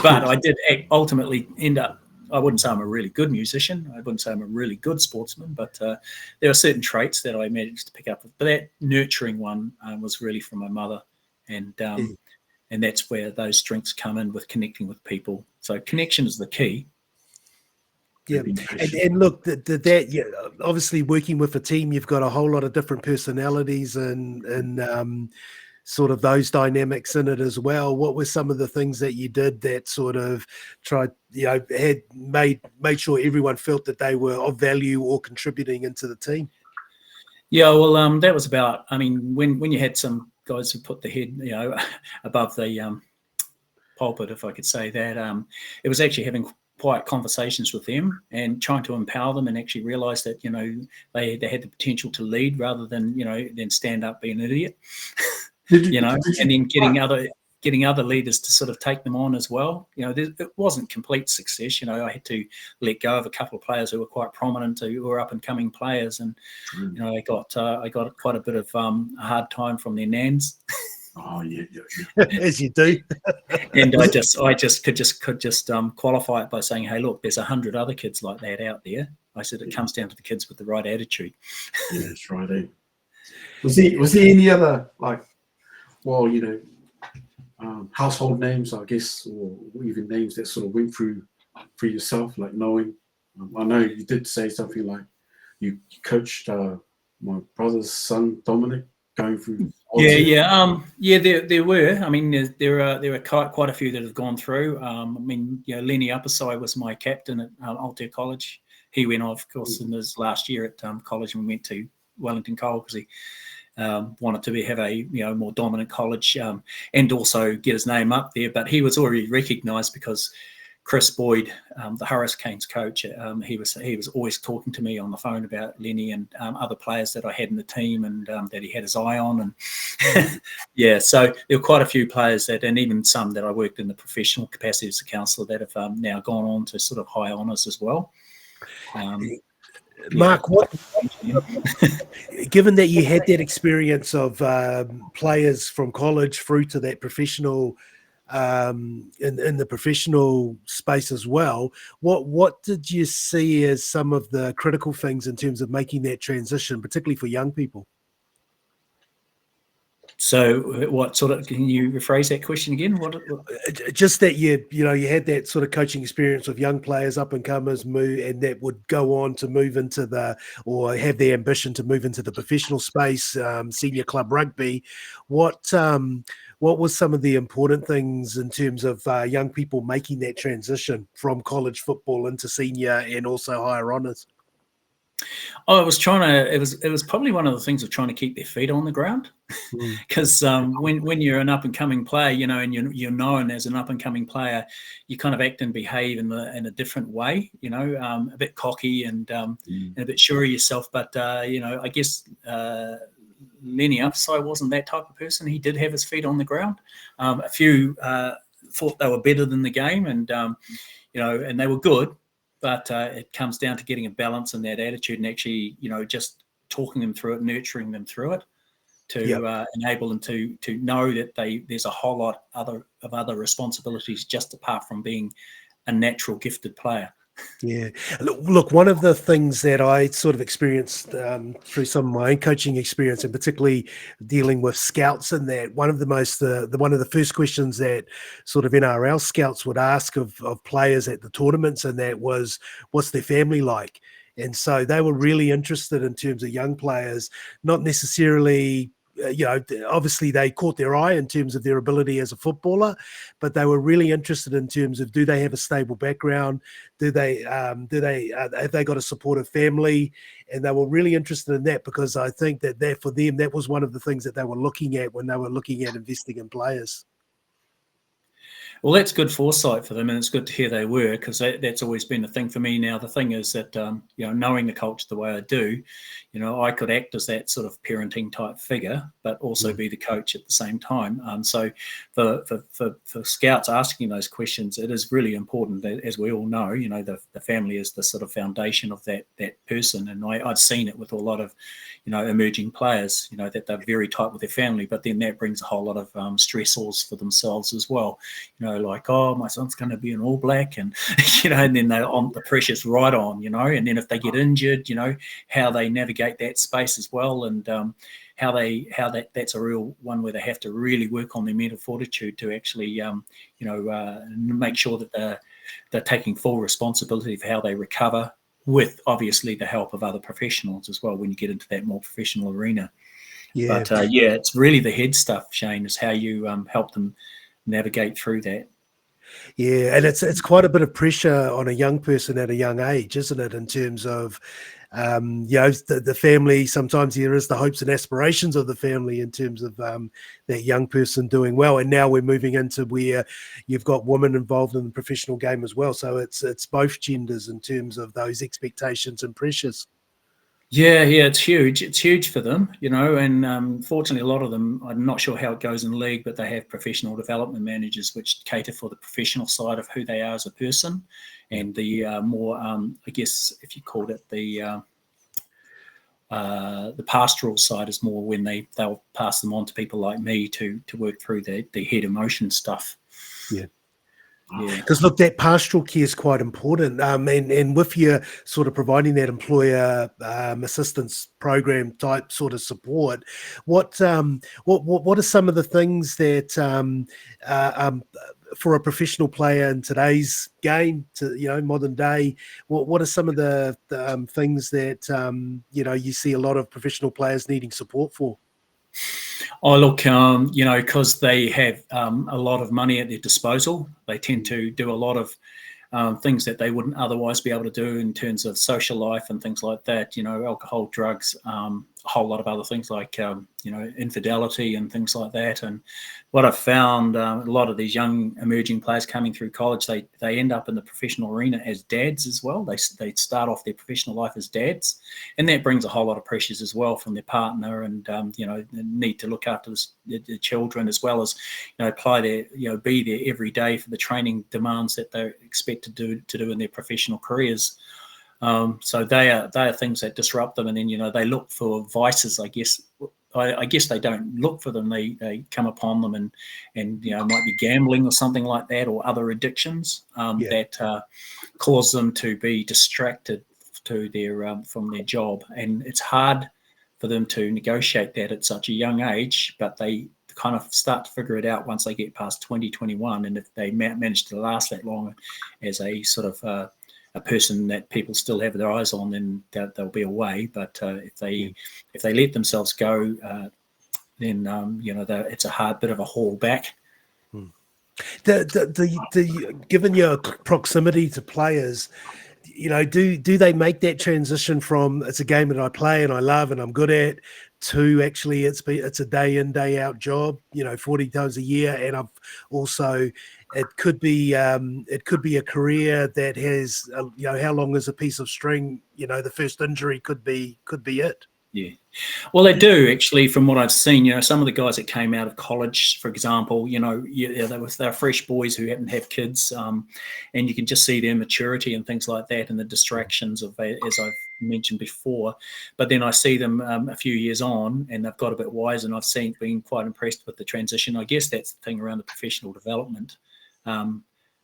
But I did ultimately end up, I wouldn't say I'm a really good musician. I wouldn't say I'm a really good sportsman, but there are certain traits that I managed to pick up. But that nurturing one was really from my mother. And that's where those strengths come in with connecting with people. So connection is the key. Yeah, and look, obviously working with a team, you've got a whole lot of different personalities and sort of those dynamics in it as well. What were some of the things that you did that sort of tried, had made sure everyone felt that they were of value or contributing into the team? Yeah, well, that was about, I mean, when you had some guys who put the head, above the pulpit, if I could say that, it was actually having quiet conversations with them and trying to empower them and actually realize that, they had the potential to lead rather than, then stand up being an idiot. And then getting other leaders to sort of take them on as well. It wasn't complete success. I had to let go of a couple of players who were quite prominent, who were up and coming players, and I got quite a bit of a hard time from their nans. Oh yeah. As you do. And I could just qualify it by saying, hey, look, there's 100 other kids like that out there. I said it comes down to the kids with the right attitude. Yeah, that's right. Eh? Was there any other household names, I guess, or even names that sort of went through for yourself, like knowing? I know you did say something like you coached my brother's son, Dominic, going through. There were. I mean, there are quite a few that have gone through. Lenny Upperside was my captain at Altair College. He went off, of course, in his last year at college and went to Wellington Cole because he wanted to have a more dominant college and also get his name up there. But he was already recognised because Chris Boyd, the Hurricanes coach, he was always talking to me on the phone about Lenny and other players that I had in the team and that he had his eye on. And so there were quite a few players that, and even some that I worked in the professional capacity as a counsellor that have now gone on to sort of high honours as well. Mark, given that you had that experience of players from college through to that professional, in the professional space as well, what did you see as some of the critical things in terms of making that transition, particularly for young people? So what sort of, can you rephrase that question again? What? Just that you had that sort of coaching experience with young players, up and comers, and that would go on to move into or have the ambition to move into the professional space, senior club rugby. What was some of the important things in terms of young people making that transition from college football into senior and also higher honours? Oh, it was probably one of the things of trying to keep their feet on the ground, because when you're an up and coming player, and you're known as an up and coming player, you kind of act and behave in a different way, a bit cocky and a bit sure of yourself. But I guess Lenny Upside wasn't that type of person. He did have his feet on the ground. A few thought they were better than the game, and and they were good. But it comes down to getting a balance in that attitude and actually, just talking them through it, nurturing them through it to enable them to know that there's a whole lot of other responsibilities just apart from being a natural gifted player. Yeah. Look, one of the things that I sort of experienced through some of my own coaching experience, and particularly dealing with scouts, and that one of the first questions that sort of NRL scouts would ask of players at the tournaments, and that was, what's their family like? And so they were really interested in terms of young players, not necessarily, obviously they caught their eye in terms of their ability as a footballer, but they were really interested in terms of, do they have a stable background? Have they got a supportive family? And they were really interested in that, because I think that for them, that was one of the things that they were looking at when they were looking at investing in players. Well, that's good foresight for them, and it's good to hear they were, because that's always been a thing for me. Now, the thing is that, knowing the culture the way I do, I could act as that sort of parenting type figure, but also be the coach at the same time. So for scouts asking those questions, it is really important, as we all know, the family is the sort of foundation of that person. And I've seen it with a lot of, emerging players, that they're very tight with their family, but then that brings a whole lot of stressors for themselves as well. Like, oh, my son's going to be an All Black, and and then the pressure's right on, and then if they get injured, how they navigate that space as well, and that's a real one where they have to really work on their mental fortitude to actually make sure that they're taking full responsibility for how they recover, with obviously the help of other professionals as well when you get into that more professional arena. Yeah. But it's really the head stuff, Shane, is how you help them navigate through that. Yeah, and it's quite a bit of pressure on a young person at a young age, isn't it? In terms of, the family. Sometimes there is the hopes and aspirations of the family in terms of that young person doing well. And now we're moving into where you've got women involved in the professional game as well. So it's both genders in terms of those expectations and pressures. Yeah, it's huge. It's huge for them, and fortunately, a lot of them, I'm not sure how it goes in league, but they have professional development managers which cater for the professional side of who they are as a person, and the more, I guess, if you called it the pastoral side is more when they'll pass them on to people like me to work through the head emotion stuff. Yeah. Yeah, because look, that pastoral care is quite important, and with your sort of providing that employer assistance program type sort of support, what are some of the things that for a professional player in today's game, modern day, what are some of the things that you see a lot of professional players needing support for? Oh, look, because they have a lot of money at their disposal, they tend to do a lot of things that they wouldn't otherwise be able to do in terms of social life and things like that, alcohol, drugs, a whole lot of other things like, infidelity and things like that. And what I've found, a lot of these young emerging players coming through college, they end up in the professional arena as dads as well. They start off their professional life as dads, and that brings a whole lot of pressures as well from their partner, and the need to look after the children, as well as apply their be there every day for the training demands that they're expected to do in their professional careers. So they are things that disrupt them, and then they look for vices. I guess they don't look for them; they come upon them, and might be gambling or something like that, or other addictions that cause them to be distracted to their from their job, and it's hard for them to negotiate that at such a young age. But they kind of start to figure it out once they get past 20, 21, and if they manage to last that long as a sort of a person that people still have their eyes on, then they'll be away. But if they let themselves go, then it's a hard bit of a haul back. Given your proximity to players, do they make that transition from it's a game that I play and I love and I'm good at, to actually it's a day in, day out job, 40 times a year, and I've also it could be a career that has how long is a piece of string? The first injury could be it. Yeah, well, they do actually. From what I've seen, some of the guys that came out of college, for example, they're fresh boys who haven't have kids, and you can just see their maturity and things like that, and the distractions of, as I've mentioned before. But then I see them a few years on, and they've got a bit wise, and I've been quite impressed with the transition. I guess that's the thing around the professional development.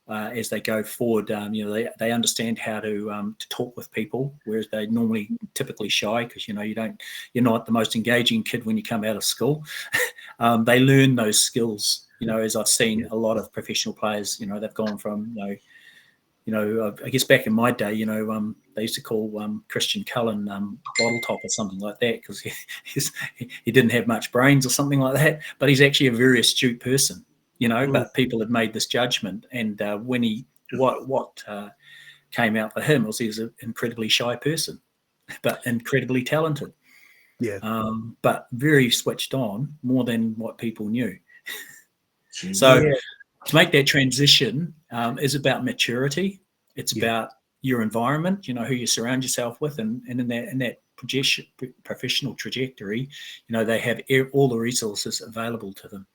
As they go forward, they understand how to talk with people, whereas they normally typically shy, because you're not the most engaging kid when you come out of school. They learn those skills, as I've seen a lot of professional players. They've gone from I guess back in my day, they used to call Christian Cullen bottle top or something like that, because he didn't have much brains or something like that, but he's actually a very astute person. But people had made this judgment, and when what came out for him was he was an incredibly shy person, but incredibly talented. Yeah. But very switched on, more than what people knew. So to make that transition is about maturity. It's Yeah. about your environment, who you surround yourself with, and in that professional trajectory, they have all the resources available to them.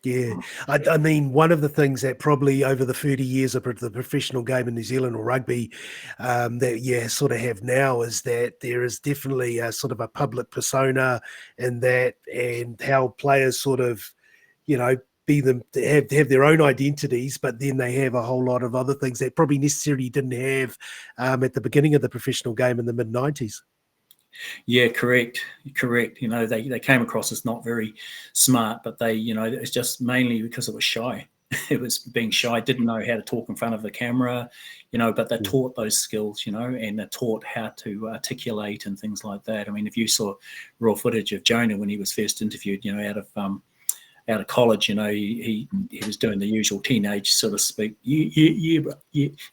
Yeah, I mean, one of the things that probably over the 30 years of the professional game in New Zealand or rugby that sort of have now is that there is definitely a sort of a public persona in that, and how players sort of, be them, have their own identities, but then they have a whole lot of other things that probably necessarily didn't have at the beginning of the professional game in the mid-90s. Yeah, correct. They came across as not very smart, but it's just mainly because it was shy. It was being shy, didn't know how to talk in front of the camera, but they're taught those skills, and they're taught how to articulate and things like that. I mean, if you saw raw footage of Jonah when he was first interviewed, out of college, he was doing the usual teenage sort of speak,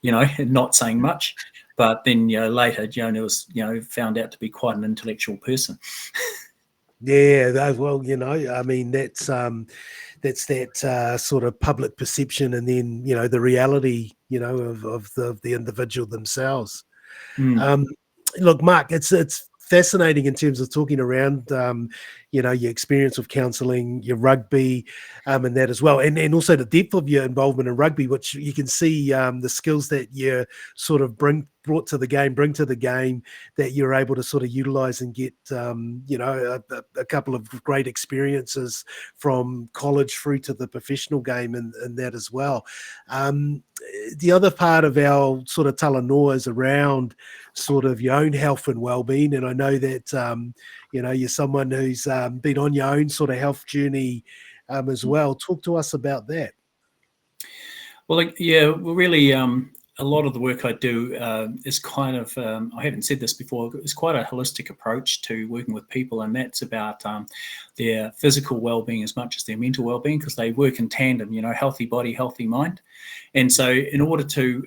not saying much. But then, later, Jonah was, found out to be quite an intellectual person. Yeah, well, I mean, that's that sort of public perception, and then the reality, of the individual themselves. Look, Mark, it's fascinating in terms of talking around, your experience with counselling, your rugby, and that as well, and also the depth of your involvement in rugby, which you can see the skills that you sort of bring to the game that you're able to sort of utilize and get, a couple of great experiences from college through to the professional game and that as well. The other part of our sort of talanoa is around sort of your own health and well-being. And I know that, you're someone who's been on your own sort of health journey as well. Talk to us about that. Well, really, a lot of the work I do is kind of, I haven't said this before, it's quite a holistic approach to working with people, and that's about their physical well-being as much as their mental well-being, because they work in tandem, healthy body, healthy mind. And so in order to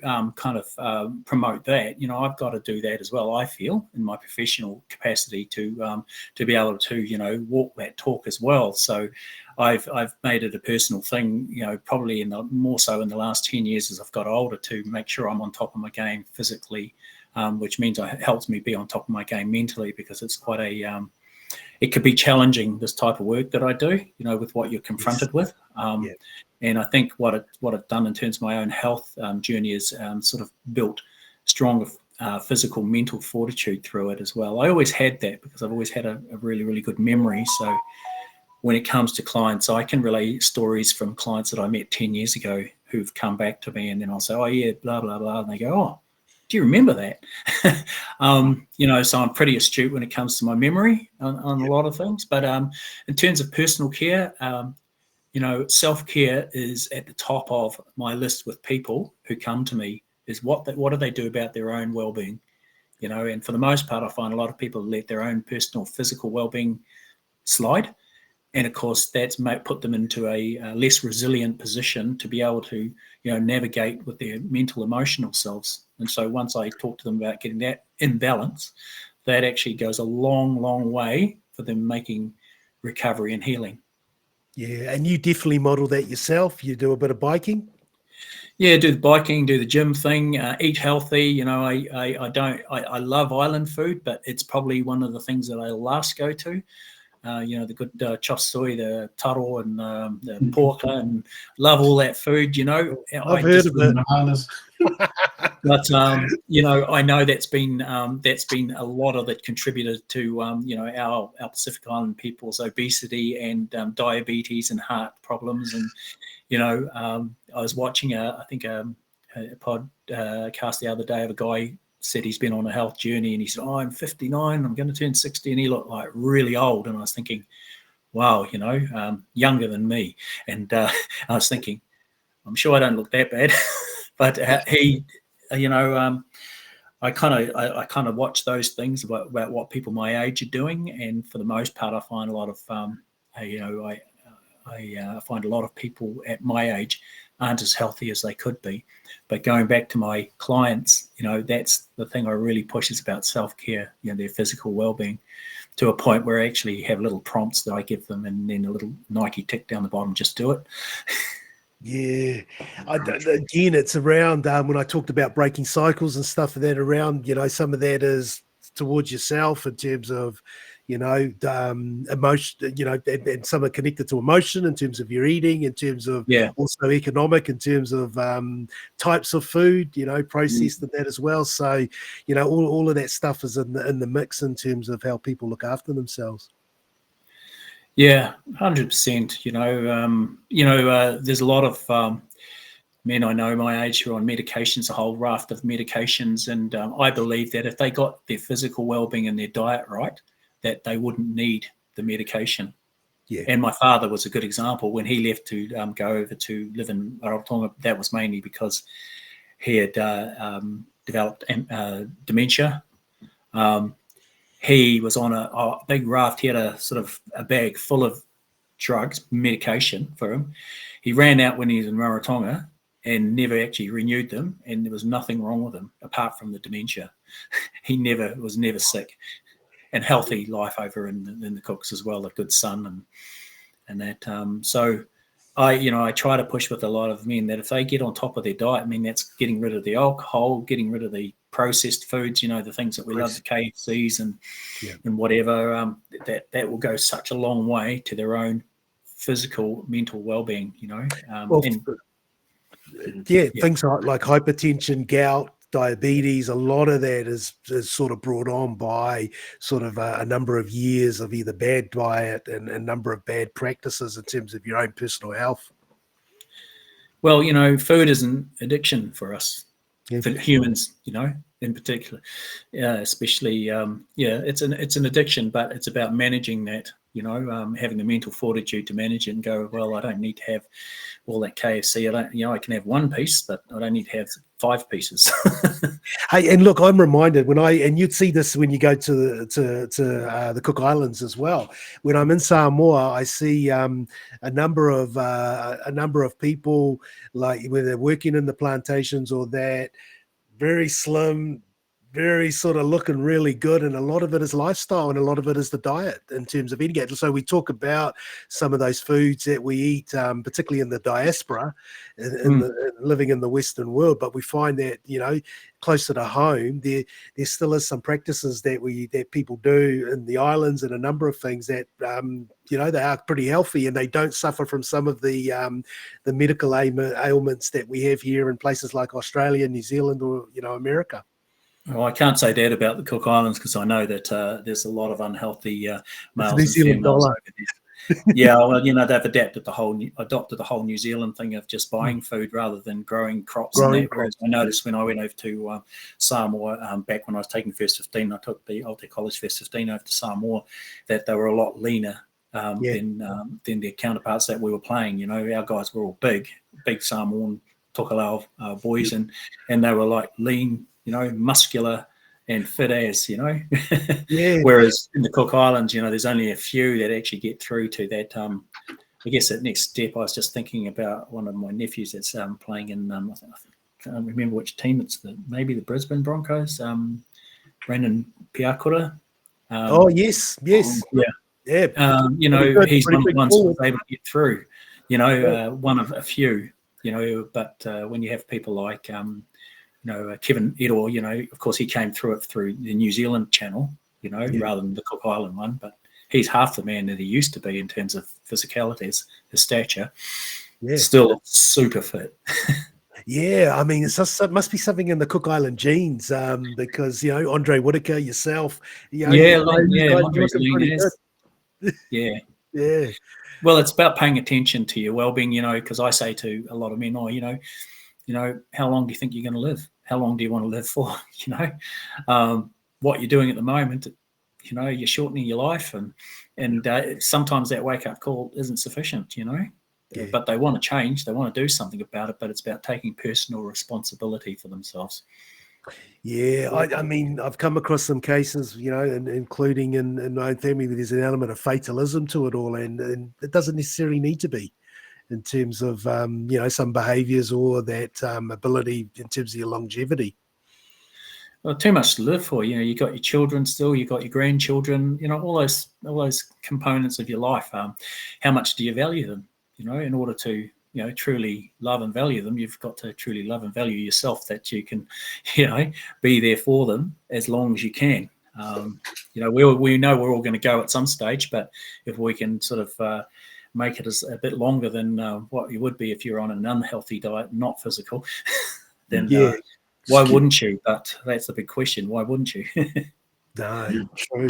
promote that, I've got to do that as well, I feel, in my professional capacity to be able to, walk that talk as well. So I've made it a personal thing, probably more so in the last 10 years as I've got older, to make sure I'm on top of my game physically, which means it helps me be on top of my game mentally, because it's quite it could be challenging, this type of work that I do, with what you're confronted with. And I think what I've done in terms of my own health journey is sort of built stronger physical, mental fortitude through it as well. I always had that because I've always had a really, really good memory. So when it comes to clients, I can relay stories from clients that I met 10 years ago who've come back to me, and then I'll say, oh yeah, blah, blah, blah. And they go, oh, do you remember that? So I'm pretty astute when it comes to my memory on a lot of things. But in terms of personal care, self-care is at the top of my list with people who come to me, is what do they do about their own well-being? And for the most part, I find a lot of people let their own personal physical well-being slide. And of course, that's put them into a less resilient position to be able to, navigate with their mental, emotional selves. And so once I talk to them about getting that in balance, that actually goes a long, long way for them making recovery and healing. Yeah, and you definitely model that yourself. You do a bit of biking. Yeah, do the biking, do the gym thing, eat healthy. I love island food, but it's probably one of the things that I last go to. The good chop suey, the taro, and the pork, and love all that food. I've heard of it. But I know that's been a lot of it contributed to our Pacific Island people's obesity and diabetes and heart problems. And I was watching a podcast the other day of a guy said he's been on a health journey, and he said, oh, I'm 59, I'm going to turn 60, and he looked like really old. And I was thinking, wow, younger than me. And I was thinking, I'm sure I don't look that bad. But I kind of watch those things about what people my age are doing, and for the most part, I find a lot of I find a lot of people at my age aren't as healthy as they could be. But going back to my clients, that's the thing I really push, is about self-care, their physical well-being, to a point where I actually have little prompts that I give them, and then a little Nike tick down the bottom, just do it. Yeah, again, it's around when I talked about breaking cycles and stuff like that. Around, some of that is towards yourself in terms of, emotion. And some are connected to emotion in terms of your eating, in terms of also economic, in terms of types of food, processed and that as well. So, all of that stuff is in the mix in terms of how people look after themselves. Yeah, 100%. There's a lot of men I know my age who are on medications, a whole raft of medications, and I believe that if they got their physical well-being and their diet right, that they wouldn't need the medication. Yeah. And my father was a good example. When he left to go over to live in Rarotonga, that was mainly because he had developed dementia. He was on a big raft. He had a bag full of drugs, medication for him. He ran out when he was in Rarotonga and never actually renewed them, and there was nothing wrong with him apart from the dementia. He was never sick, and healthy life over in the Cooks as well, a good son and that. So I try to push with a lot of men that if they get on top of their diet, that's getting rid of the alcohol, getting rid of the processed foods, the things that we love, the KFCs and whatever, that will go such a long way to their own physical, mental well-being, things like hypertension, gout, diabetes, a lot of that is sort of brought on by sort of a number of years of either bad diet and a number of bad practices in terms of your own personal health. Well, food is an addiction for us, for humans, in particular, especially, it's an addiction, but it's about managing that, having the mental fortitude to manage it and go, well, I don't need to have all that KFC. I can have one piece, but I don't need to have 5 pieces. Hey, and look, I'm reminded and you'd see this when you go to the Cook Islands as well. When I'm in Samoa, I see a number of people, like when they're working in the plantations or that, very slim, very sort of looking really good, and a lot of it is lifestyle and a lot of it is the diet in terms of eating it. So we talk about some of those foods that we eat, particularly in the diaspora, living in the Western world, but we find that closer to home there still is some practices that people do in the islands, and a number of things that they are pretty healthy and they don't suffer from some of the medical ailments that we have here in places like Australia, New Zealand, or America. Well, I can't say that about the Cook Islands because I know that there's a lot of unhealthy males and females over there. Yeah, well, they've adopted the whole New Zealand thing of just buying food rather than growing crops. Whereas I noticed when I went over to Samoa back when I was taking First 15, I took the Aote College First 15 over to Samoa, that they were a lot leaner than their counterparts that we were playing. Our guys were all big Samoan Tokelau boys, and they were like lean, muscular and fit as, Whereas in the Cook Islands, there's only a few that actually get through to that. I guess that next step, I was just thinking about one of my nephews that's playing in, I can't remember which team it's, maybe the Brisbane Broncos, Brandon Piakura. Yes. Yeah. He's one of the ones who's able to get through, one of a few, but when you have people like, Kevin Edo, of course, he came through it through the New Zealand channel, rather than the Cook Island one, but he's half the man that he used to be in terms of physicality, his stature. Yeah. Still super fit. Yeah, it must be something in the Cook Island genes, because Andre Whitaker, yourself, Andre's lean as. Yeah. Yeah. Well, it's about paying attention to your well-being, because I say to a lot of men, how long do you think you're going to live? How long do you want to live for? What you're doing at the moment, you're shortening your life, and sometimes that wake-up call isn't sufficient, Yeah. But they want to change. They want to do something about it, but it's about taking personal responsibility for themselves. Yeah, I've come across some cases, including in my own family, where there's an element of fatalism to it all, and it doesn't necessarily need to be, in terms of some behaviours or that ability in terms of your longevity. Well, too much to live for. You got your children still, you got your grandchildren. All those components of your life. How much do you value them? In order to truly love and value them, you've got to truly love and value yourself, that you can, be there for them as long as you can. We know we're all going to go at some stage, but if we can sort of make it as a bit longer than what you would be if you're on an unhealthy diet, not physical, then why wouldn't you? But that's the big question. Why wouldn't you? No, true.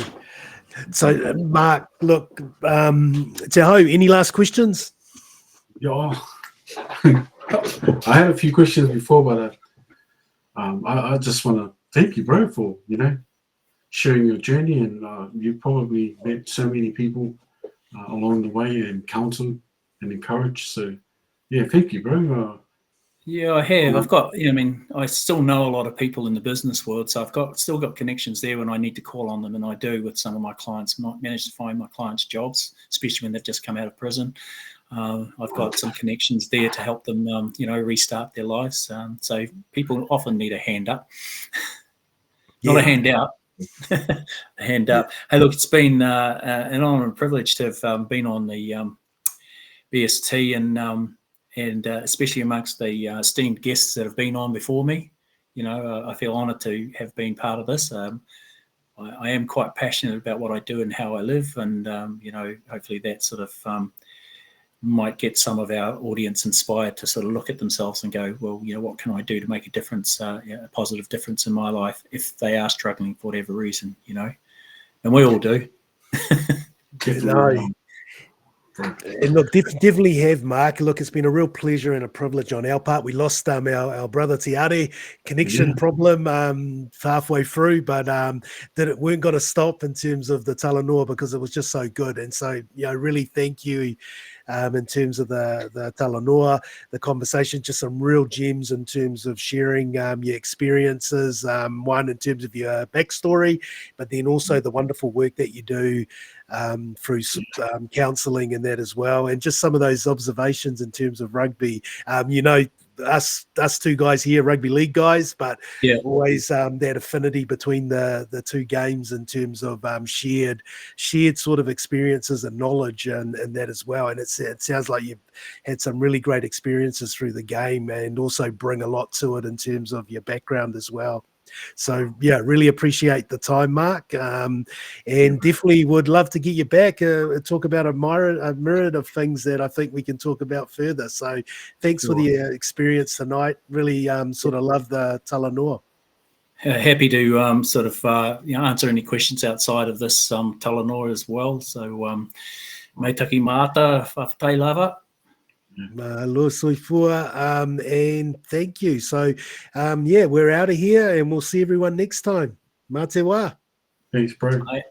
So, Mark, look, Te Hau, any last questions? Yeah. I had a few questions before, but I just want to thank you, bro, for, sharing your journey. And you probably met so many people along the way and counseled and encouraged. So, yeah, thank you, bro. Yeah, I have. I've got, I still know a lot of people in the business world, so I've still got connections there when I need to call on them, and I do with some of my clients. I manage to find my clients jobs, especially when they've just come out of prison. I've got some connections there to help them, restart their lives. So people often need a hand up, not a hand out. A hand up. Hey, look, it's been an honour and privilege to have been on the BST and especially amongst the esteemed guests that have been on before me. I feel honoured to have been part of this. I am quite passionate about what I do and how I live, and hopefully that sort of might get some of our audience inspired to sort of look at themselves and go, well, what can I do to make a difference, a positive difference in my life if they are struggling for whatever reason, and we all do. And look, definitely have, Mark. Look, it's been a real pleasure and a privilege on our part. We lost our brother Te connection problem halfway through, but that it weren't going to stop in terms of the Talanoa because it was just so good. And so, really thank you in terms of the Talanoa, the conversation, just some real gems in terms of sharing your experiences, one in terms of your backstory, but then also the wonderful work that you do through counselling and that as well, and just some of those observations in terms of rugby. Us two guys here, rugby league guys, but always that affinity between the two games in terms of shared sort of experiences and knowledge and that as well. And it sounds like you've had some really great experiences through the game and also bring a lot to it in terms of your background as well. So, really appreciate the time, Mark, and definitely would love to get you back and talk about a myriad of things that I think we can talk about further. So thanks for the experience tonight. Really sort of love the Talanoa. Happy to sort of answer any questions outside of this Talanoa as well. So me taki mata whawhatai lava. Mahalo soifua, and thank you. So, we're out of here, and we'll see everyone next time. Mā te wā. Thanks, bro. Bye.